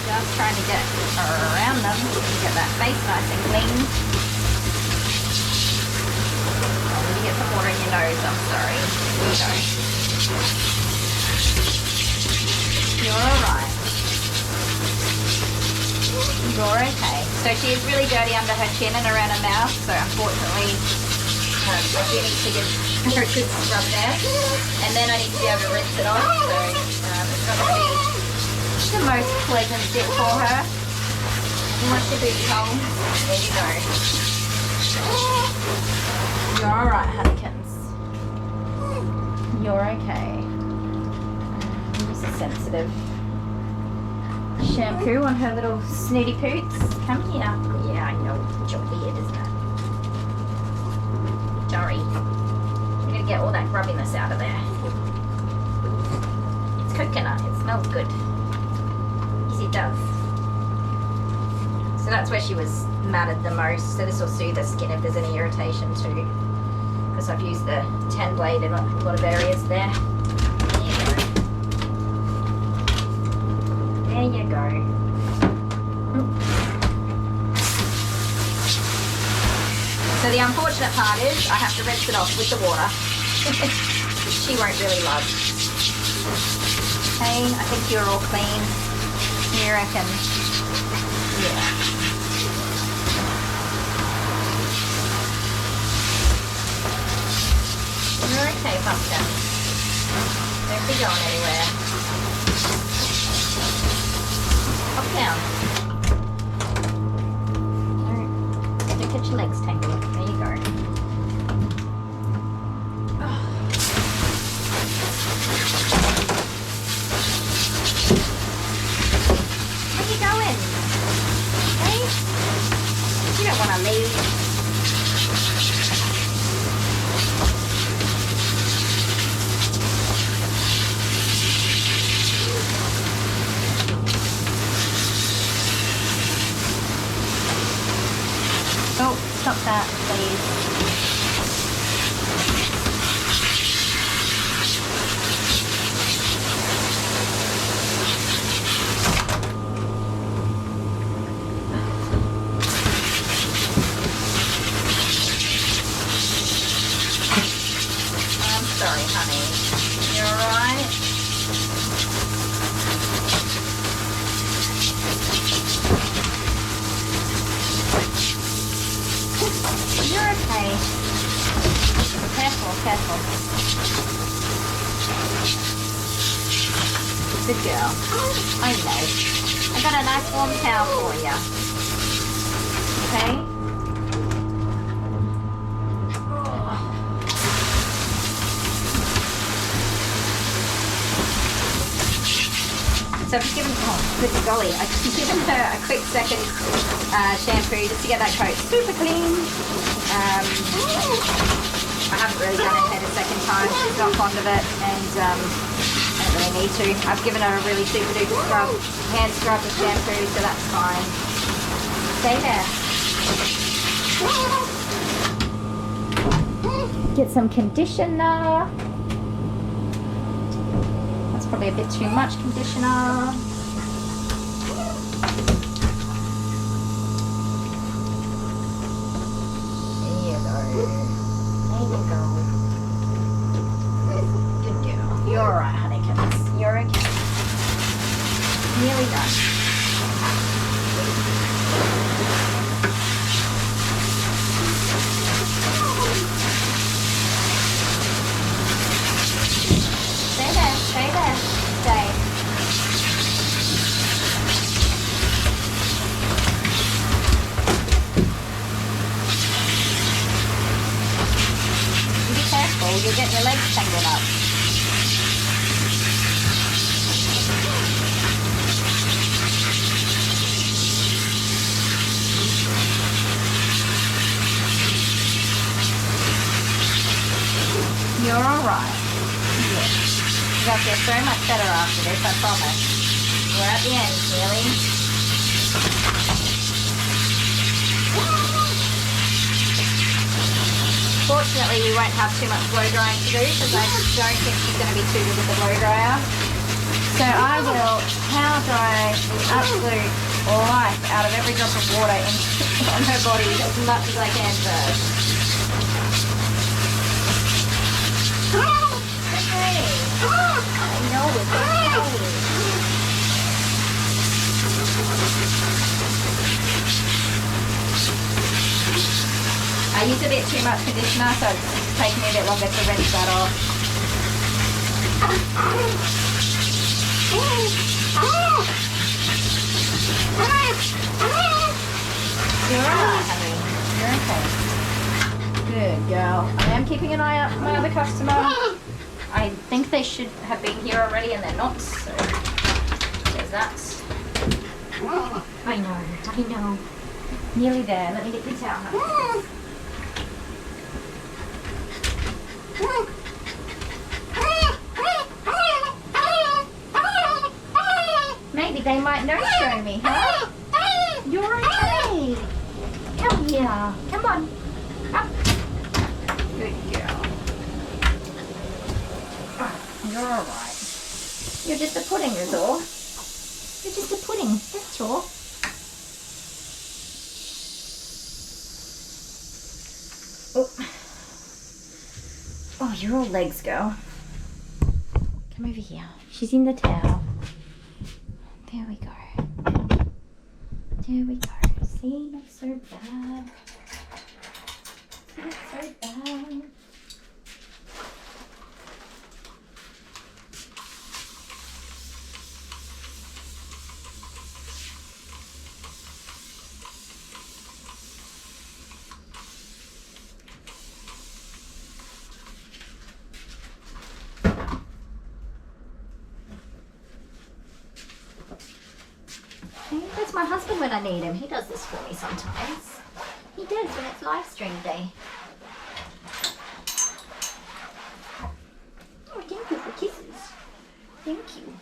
just trying to get around them, get that face nice and clean. Oh, did you get some water in your nose? I'm sorry. Here you go. You're alright. You're okay. So she is really dirty under her chin and around her mouth, so unfortunately I do need to give her a good scrub there. And then I need to be able to rinse it off, so it's not going to be the most pleasant dip for her. Once your booty hole, there you go. You're alright, Hunnykins. You're okay. Use a sensitive shampoo on her little snooty poots. Come here. Yeah, I know. You're weird, isn't it? Sorry. We're going to get all that grubbiness out of there. It's coconut. It smells good. Yes, it does. So that's where she was matted the most. So this will soothe the skin if there's any irritation too. Because I've used the 10 blade in a lot of areas there. There you go. The unfortunate part is I have to rinse it off with the water, which she won't really love. Okay, I think you're all clean. Here I can, yeah. You're okay, pumpkin. Don't be going anywhere. Hop down. Don't get your legs tangled. There you go. Where are you going? Hey? You don't want to leave. Oh, stop that, please. I'm sorry, honey. You alright? You're okay. Careful, careful. Good girl. I know. I got a nice warm towel for you. Okay? So I've just given, oh, good golly, I've just given her a quick second shampoo just to get that coat super clean. I haven't really done her head a second time. She's not fond of it, and I don't really need to. I've given her a really super duper scrub, hand scrub with shampoo, so that's fine. Stay there. Get some conditioner. That's probably a bit too much conditioner. You're alright, honeykins. You're okay. Nearly done. Stay there, stay there. Stay. Be careful, you'll get your legs tangled up. You're alright. Yes. You're going to feel so much better after this, I promise. We're at the end, really. Fortunately, we won't have too much blow drying to do because I don't think she's going to be too good with the blow dryer. So I will power dry the absolute life out of every drop of water on her body as much as I can first. Okay. I know it's okay. I use a bit too much conditioner, so it's taking me a bit longer to rinse that off. You're alright, honey. You're okay. Good girl. I am keeping an eye out for my other customer. I think they should have been here already and they're not, so there's that. I know. Nearly there. Let me get your towel, honey. Maybe they might no-show me, huh? You're okay. Come here. Come on. Up. Good girl. You're alright. You're just a pudding is all. You're just a pudding, that's all. You're all legs, girl. Come over here. She's in the towel. There we go. There we go. See, not so bad. See, not so bad. That's my husband when I need him. He does this for me sometimes. He does when it's live stream day. Oh, thank you for kisses. Thank you.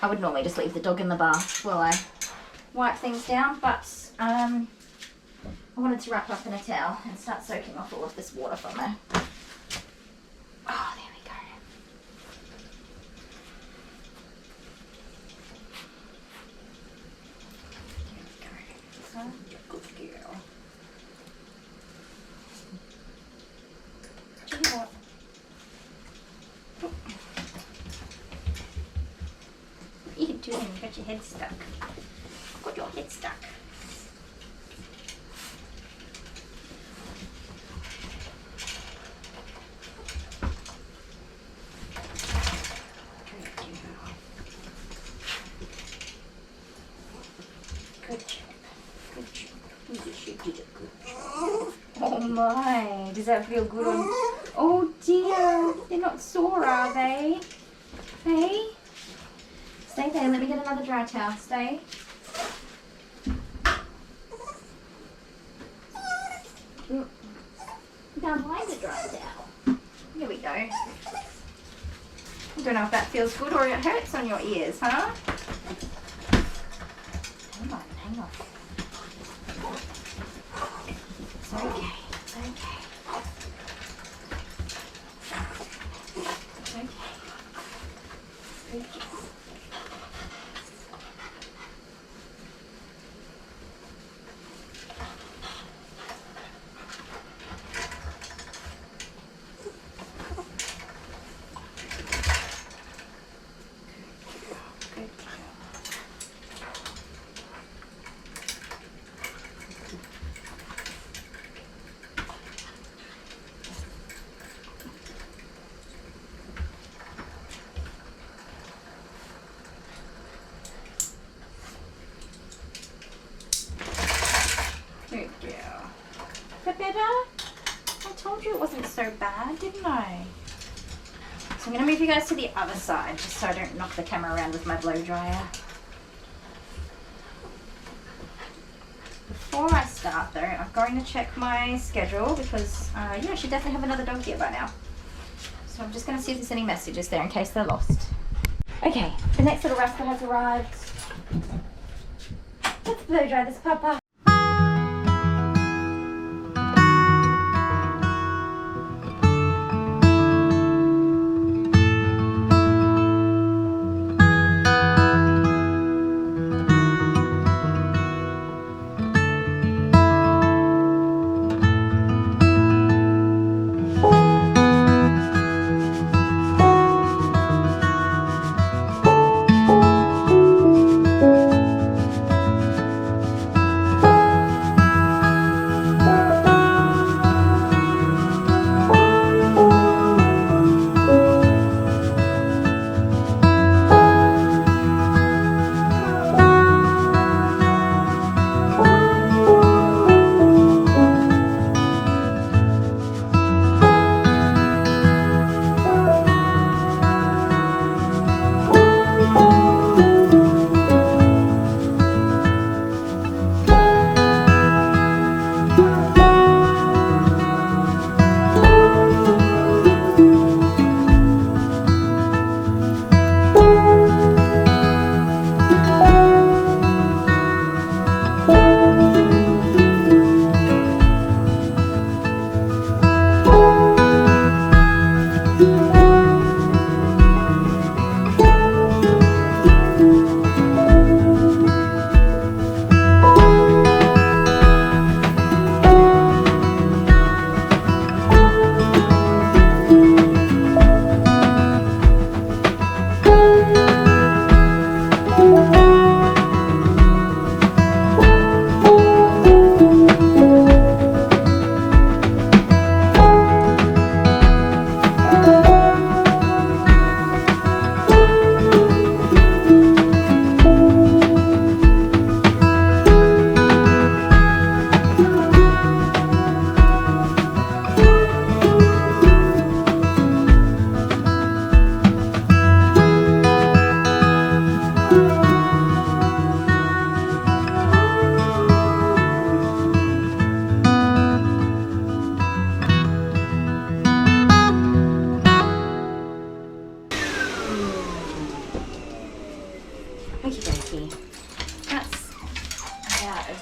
I would normally just leave the dog in the bath while I wipe things down, but I wanted to wrap up in a towel and start soaking off all of this water from there. Oh, there we go. Good girl. Do you know what? What are you doing? You got your head stuck. Got your head stuck. Good job. Good job. You did it good. Oh my, does that feel good on... Oh dear, they're not sore, are they? Hey? Stay there, let me get another dry towel. Stay. Down behind the dry towel. Here we go. I don't know if that feels good or it hurts on your ears, huh? Hang on, hang on. It's okay, it's okay. It's okay. Good job. Better? I told you it wasn't so bad, didn't I? So I'm going to move you guys to the other side just so I don't knock the camera around with my blow dryer. Before I start though, I'm going to check my schedule because yeah, I should definitely have another dog here by now. So I'm just going to see if there's any messages there in case they're lost. Okay, the next little rascal has arrived. Let's blow dry this papa.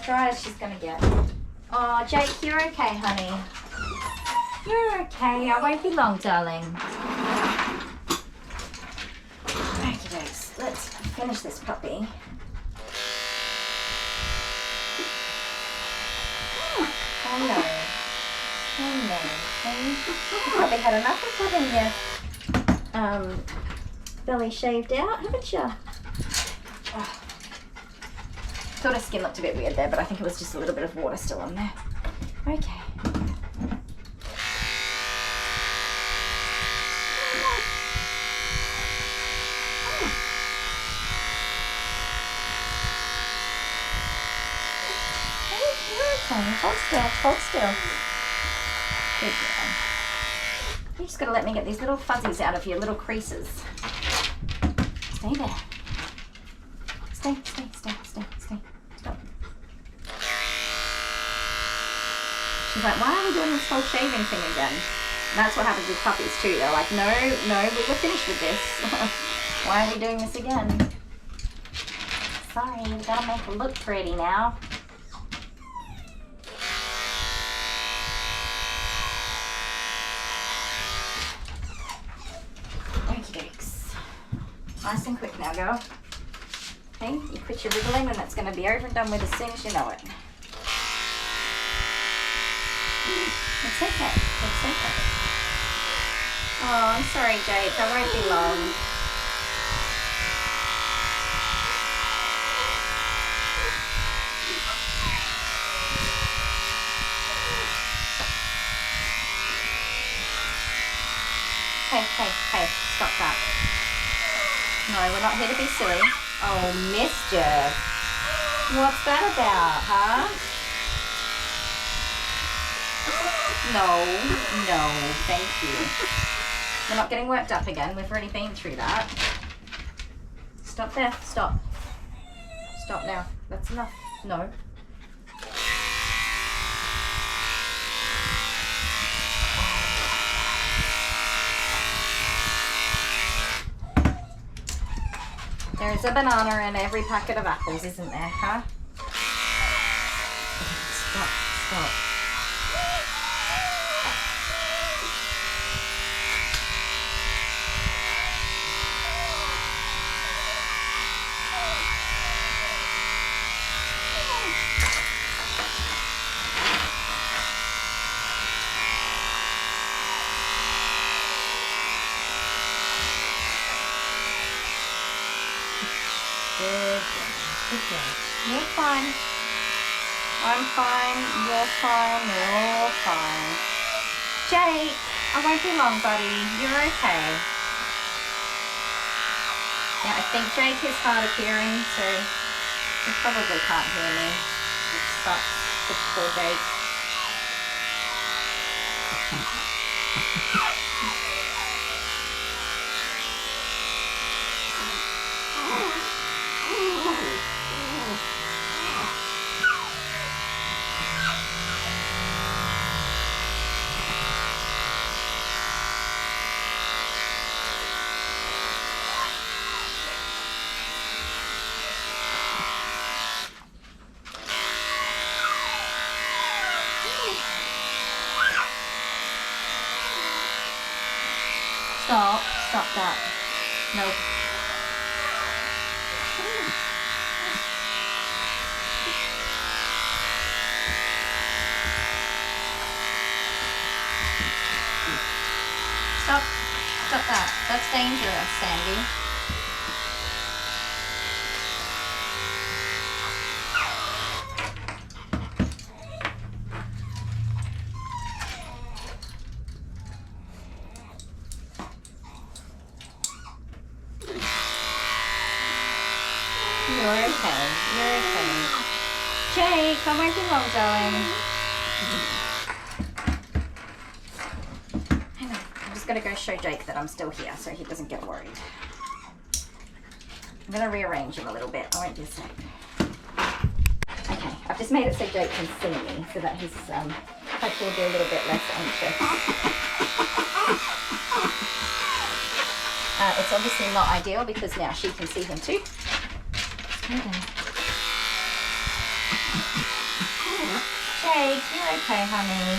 dry as she's gonna get. Oh, Jake, you're okay, honey. You're okay. I won't be long, darling. Okay, let's finish this puppy. Oh no. Oh no. You probably had enough of having your belly shaved out, haven't you? Oh. Thought her skin looked a bit weird there, but I think it was just a little bit of water still on there. Okay. Hold still, hold still. Good girl. You just gotta let me get these little fuzzies out of your little creases. Stay there. Stay. Stop. She's like, why are we doing this whole shaving thing again? And that's what happens with puppies too. They're like, no, we were finished with this. Why are we doing this again? Sorry, we've gotta make it look pretty now. Nice and quick now, girl. Okay, you quit your wriggling and that's going to be over and done with as soon as you know it. It's okay. It's okay. Oh, I'm sorry, Jake. I won't be long. Hey, stop that. No, we're not here to be silly. Oh, mischief. What's that about, huh? No, thank you. We're not getting worked up again. We've already been through that. Stop there. Stop. Stop now. That's enough. No. There's a banana in every packet of apples, isn't there, huh? Stop. Good girl. You're fine. I'm fine. You're fine. We're all fine. Jake, I won't be long, buddy. You're okay. Yeah, I think Jake is hard of hearing, so he probably can't hear me. It sucks. Good poor Jake. Stop that. No. Stop that. That's dangerous, Sandy. You're okay. Jake, I won't be long, darling. Hang on. I'm just going to go show Jake that I'm still here so he doesn't get worried. I'm going to rearrange him a little bit. I won't be a sec. Okay, I've just made it so Jake can see me so that his touch will be a little bit less anxious. It's obviously not ideal because now she can see him too. Okay. Jake, you're okay, honey.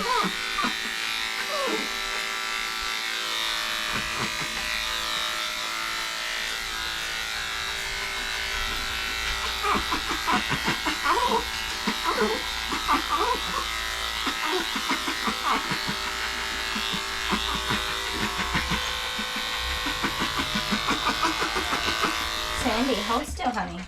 Sandy, hold still, honey.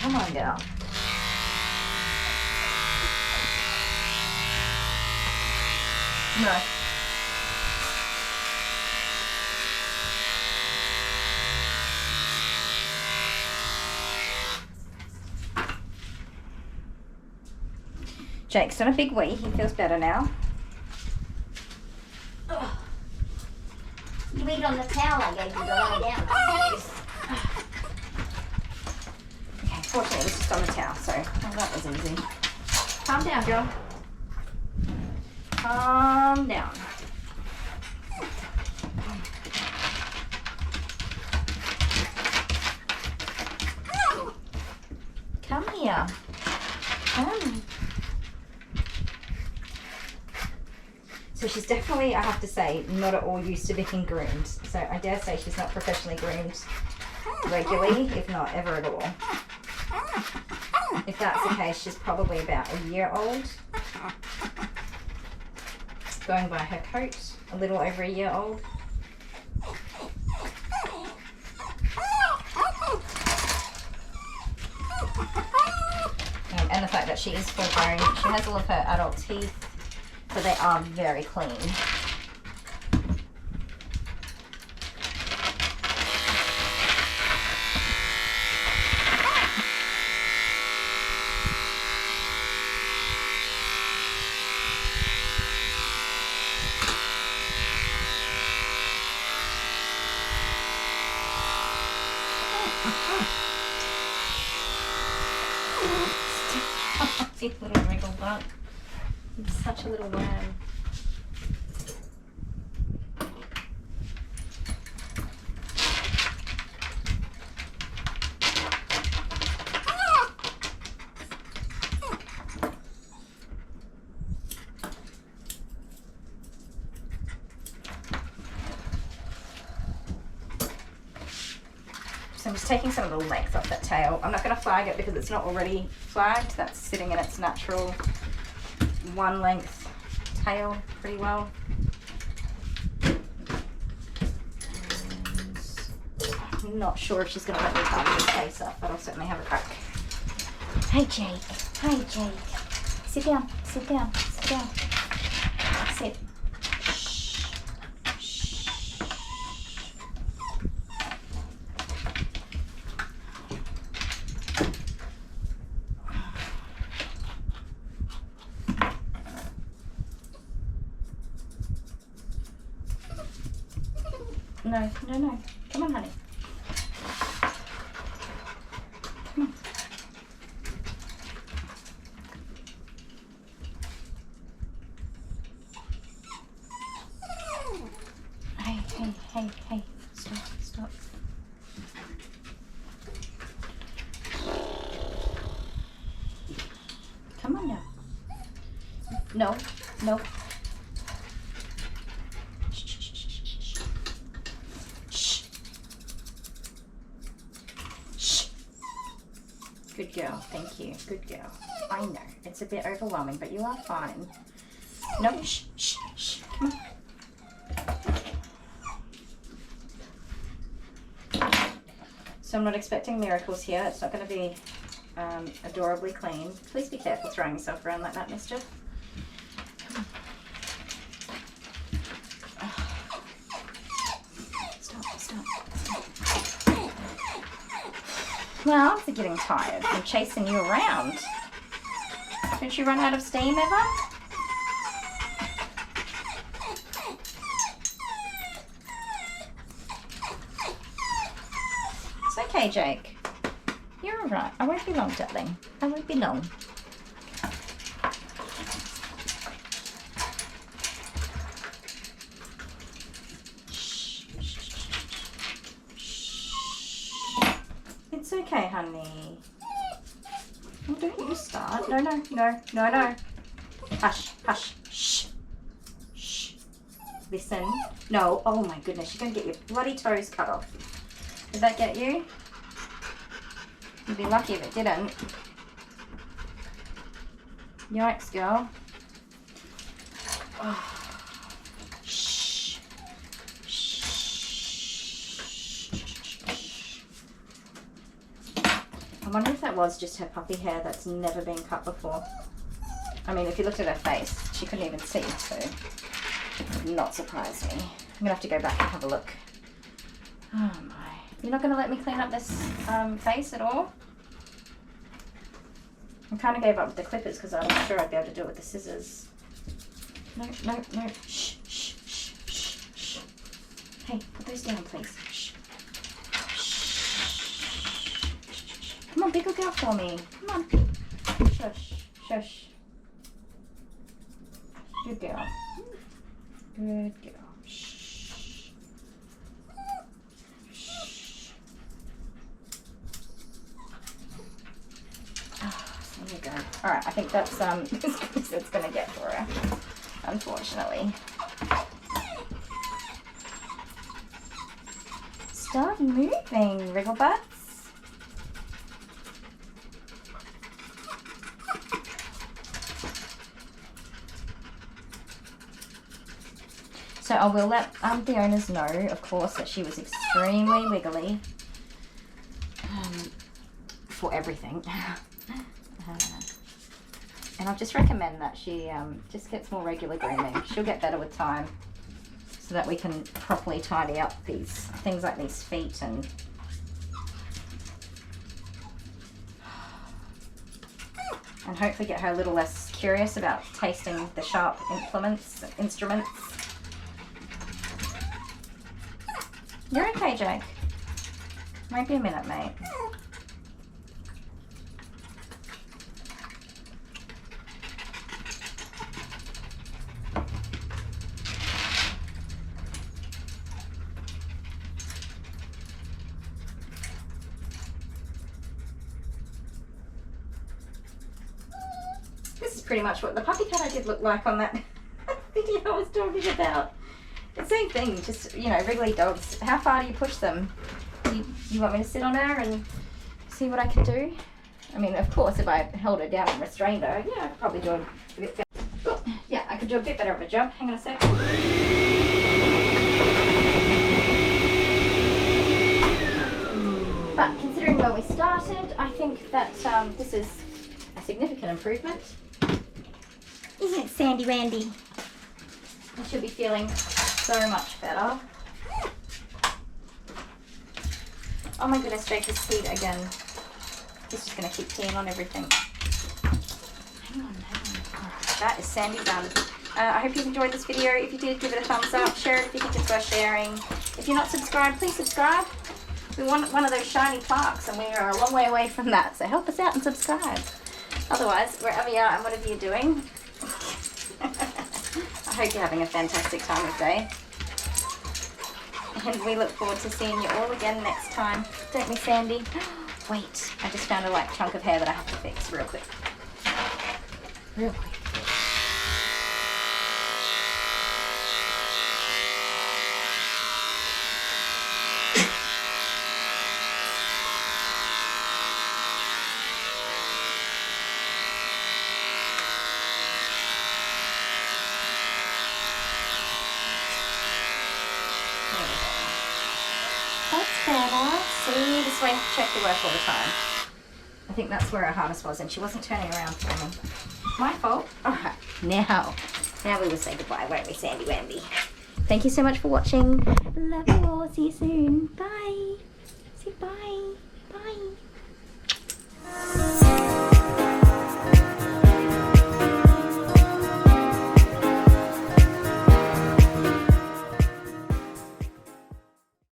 Come on, girl. No. Jake's done a big wee. He feels better now. Oh. You weed on the towel I gave you to lie down. Okay, fortunately, it was just on the towel, so that was easy. Calm down, girl. Calm down. Come here. Come. So she's definitely, I have to say, not at all used to being groomed. So I dare say she's not professionally groomed regularly, if not ever at all. If that's the case, she's probably about a year old. Going by her coat, a little over a year old. And the fact that she is full grown, she has all of her adult teeth, so they are very clean. See, little wriggle butt. It's such a little worm. So I'm just taking some of the length off that tail. I'm not going to flag it because it's not already flagged. That's sitting in its natural one length tail pretty well. I'm not sure if she's going to let me cover this face up, but I'll certainly have a crack. Hey Jake, hi Jake. Sit down, sit down, sit down. Sit. No, no, no. Come on, honey. Come on. Hey, hey, hey, hey. Stop, stop. Come on now. No, no. Good girl, thank you. Good girl. I know, it's a bit overwhelming, but you are fine. No, shh, shh, shh. Come on. So I'm not expecting miracles here. It's not going to be adorably clean. Please be careful throwing yourself around like that, mister. Come on. Stop, stop, stop. My arms are getting tired from chasing you around. Don't you run out of steam ever? It's okay, Jake. You're alright. I won't be long, darling. I won't be long. It's okay, honey. Oh, don't you start. No, no, no, no, no. Hush, hush, shh. Shh. Listen. No. Oh my goodness, you're going to get your bloody toes cut off. Did that get you? You'd be lucky if it didn't. Yikes, girl. Oh. Shh. I wonder if that was just her puppy hair that's never been cut before. I mean, if you looked at her face, she couldn't even see, so it would not surprise me. I'm gonna have to go back and have a look. Oh my. You're not gonna let me clean up this face at all? I kind of gave up with the clippers because I wasn't sure I'd be able to do it with the scissors. No, no, no. Shh, shh, shh, shh, shh. Hey, put those down, please. Shh. Come on, big girl for me. Come on. Shush, shush. Good girl. Good girl. Shh. Shh. Oh, there we go. Alright, I think that's as good as it's gonna get for her, unfortunately. Start moving, Wrigglebutts. So I will let the owners know, of course, that she was extremely wiggly for everything. And I'll just recommend that she just gets more regular grooming. She'll get better with time so that we can properly tidy up these things like these feet and hopefully get her a little less curious about tasting the sharp instruments. You're okay, Jake. Might be a minute, mate. This is pretty much what the puppy cat I did look like on that video I was talking about. The same thing, just, you know, wriggly dogs. How far do you push them? You want me to sit on her and see what I can do? I mean, of course, if I held her down and restrained her, yeah, I could probably do a bit better. Oh, yeah, I could do a bit better of a job. Hang on a sec. But considering where we started, I think that this is a significant improvement. Isn't it, Sandy Randy? I should be feeling so much better. Oh my goodness, Jake is peed again. He's just going to keep peeing on everything. Hang on. Alright, that is Sandy done. I hope you've enjoyed this video. If you did, give it a thumbs up. Share it if you think it's worth sharing. If you're not subscribed, please subscribe. We want one of those shiny plaques and we are a long way away from that. So help us out and subscribe. Otherwise, wherever you are and whatever you're doing, I hope you're having a fantastic time of day. And we look forward to seeing you all again next time. Don't we, Sandy? Wait, I just found a like chunk of hair that I have to fix real quick. Real quick. Better. See, this way I have to check the work all the time. I think that's where her harness was and she wasn't turning around for me. My fault. Alright, now we will say goodbye, won't we, Sandy Wandy? Thank you so much for watching. Love you all. See you soon. Bye. Say bye. Bye.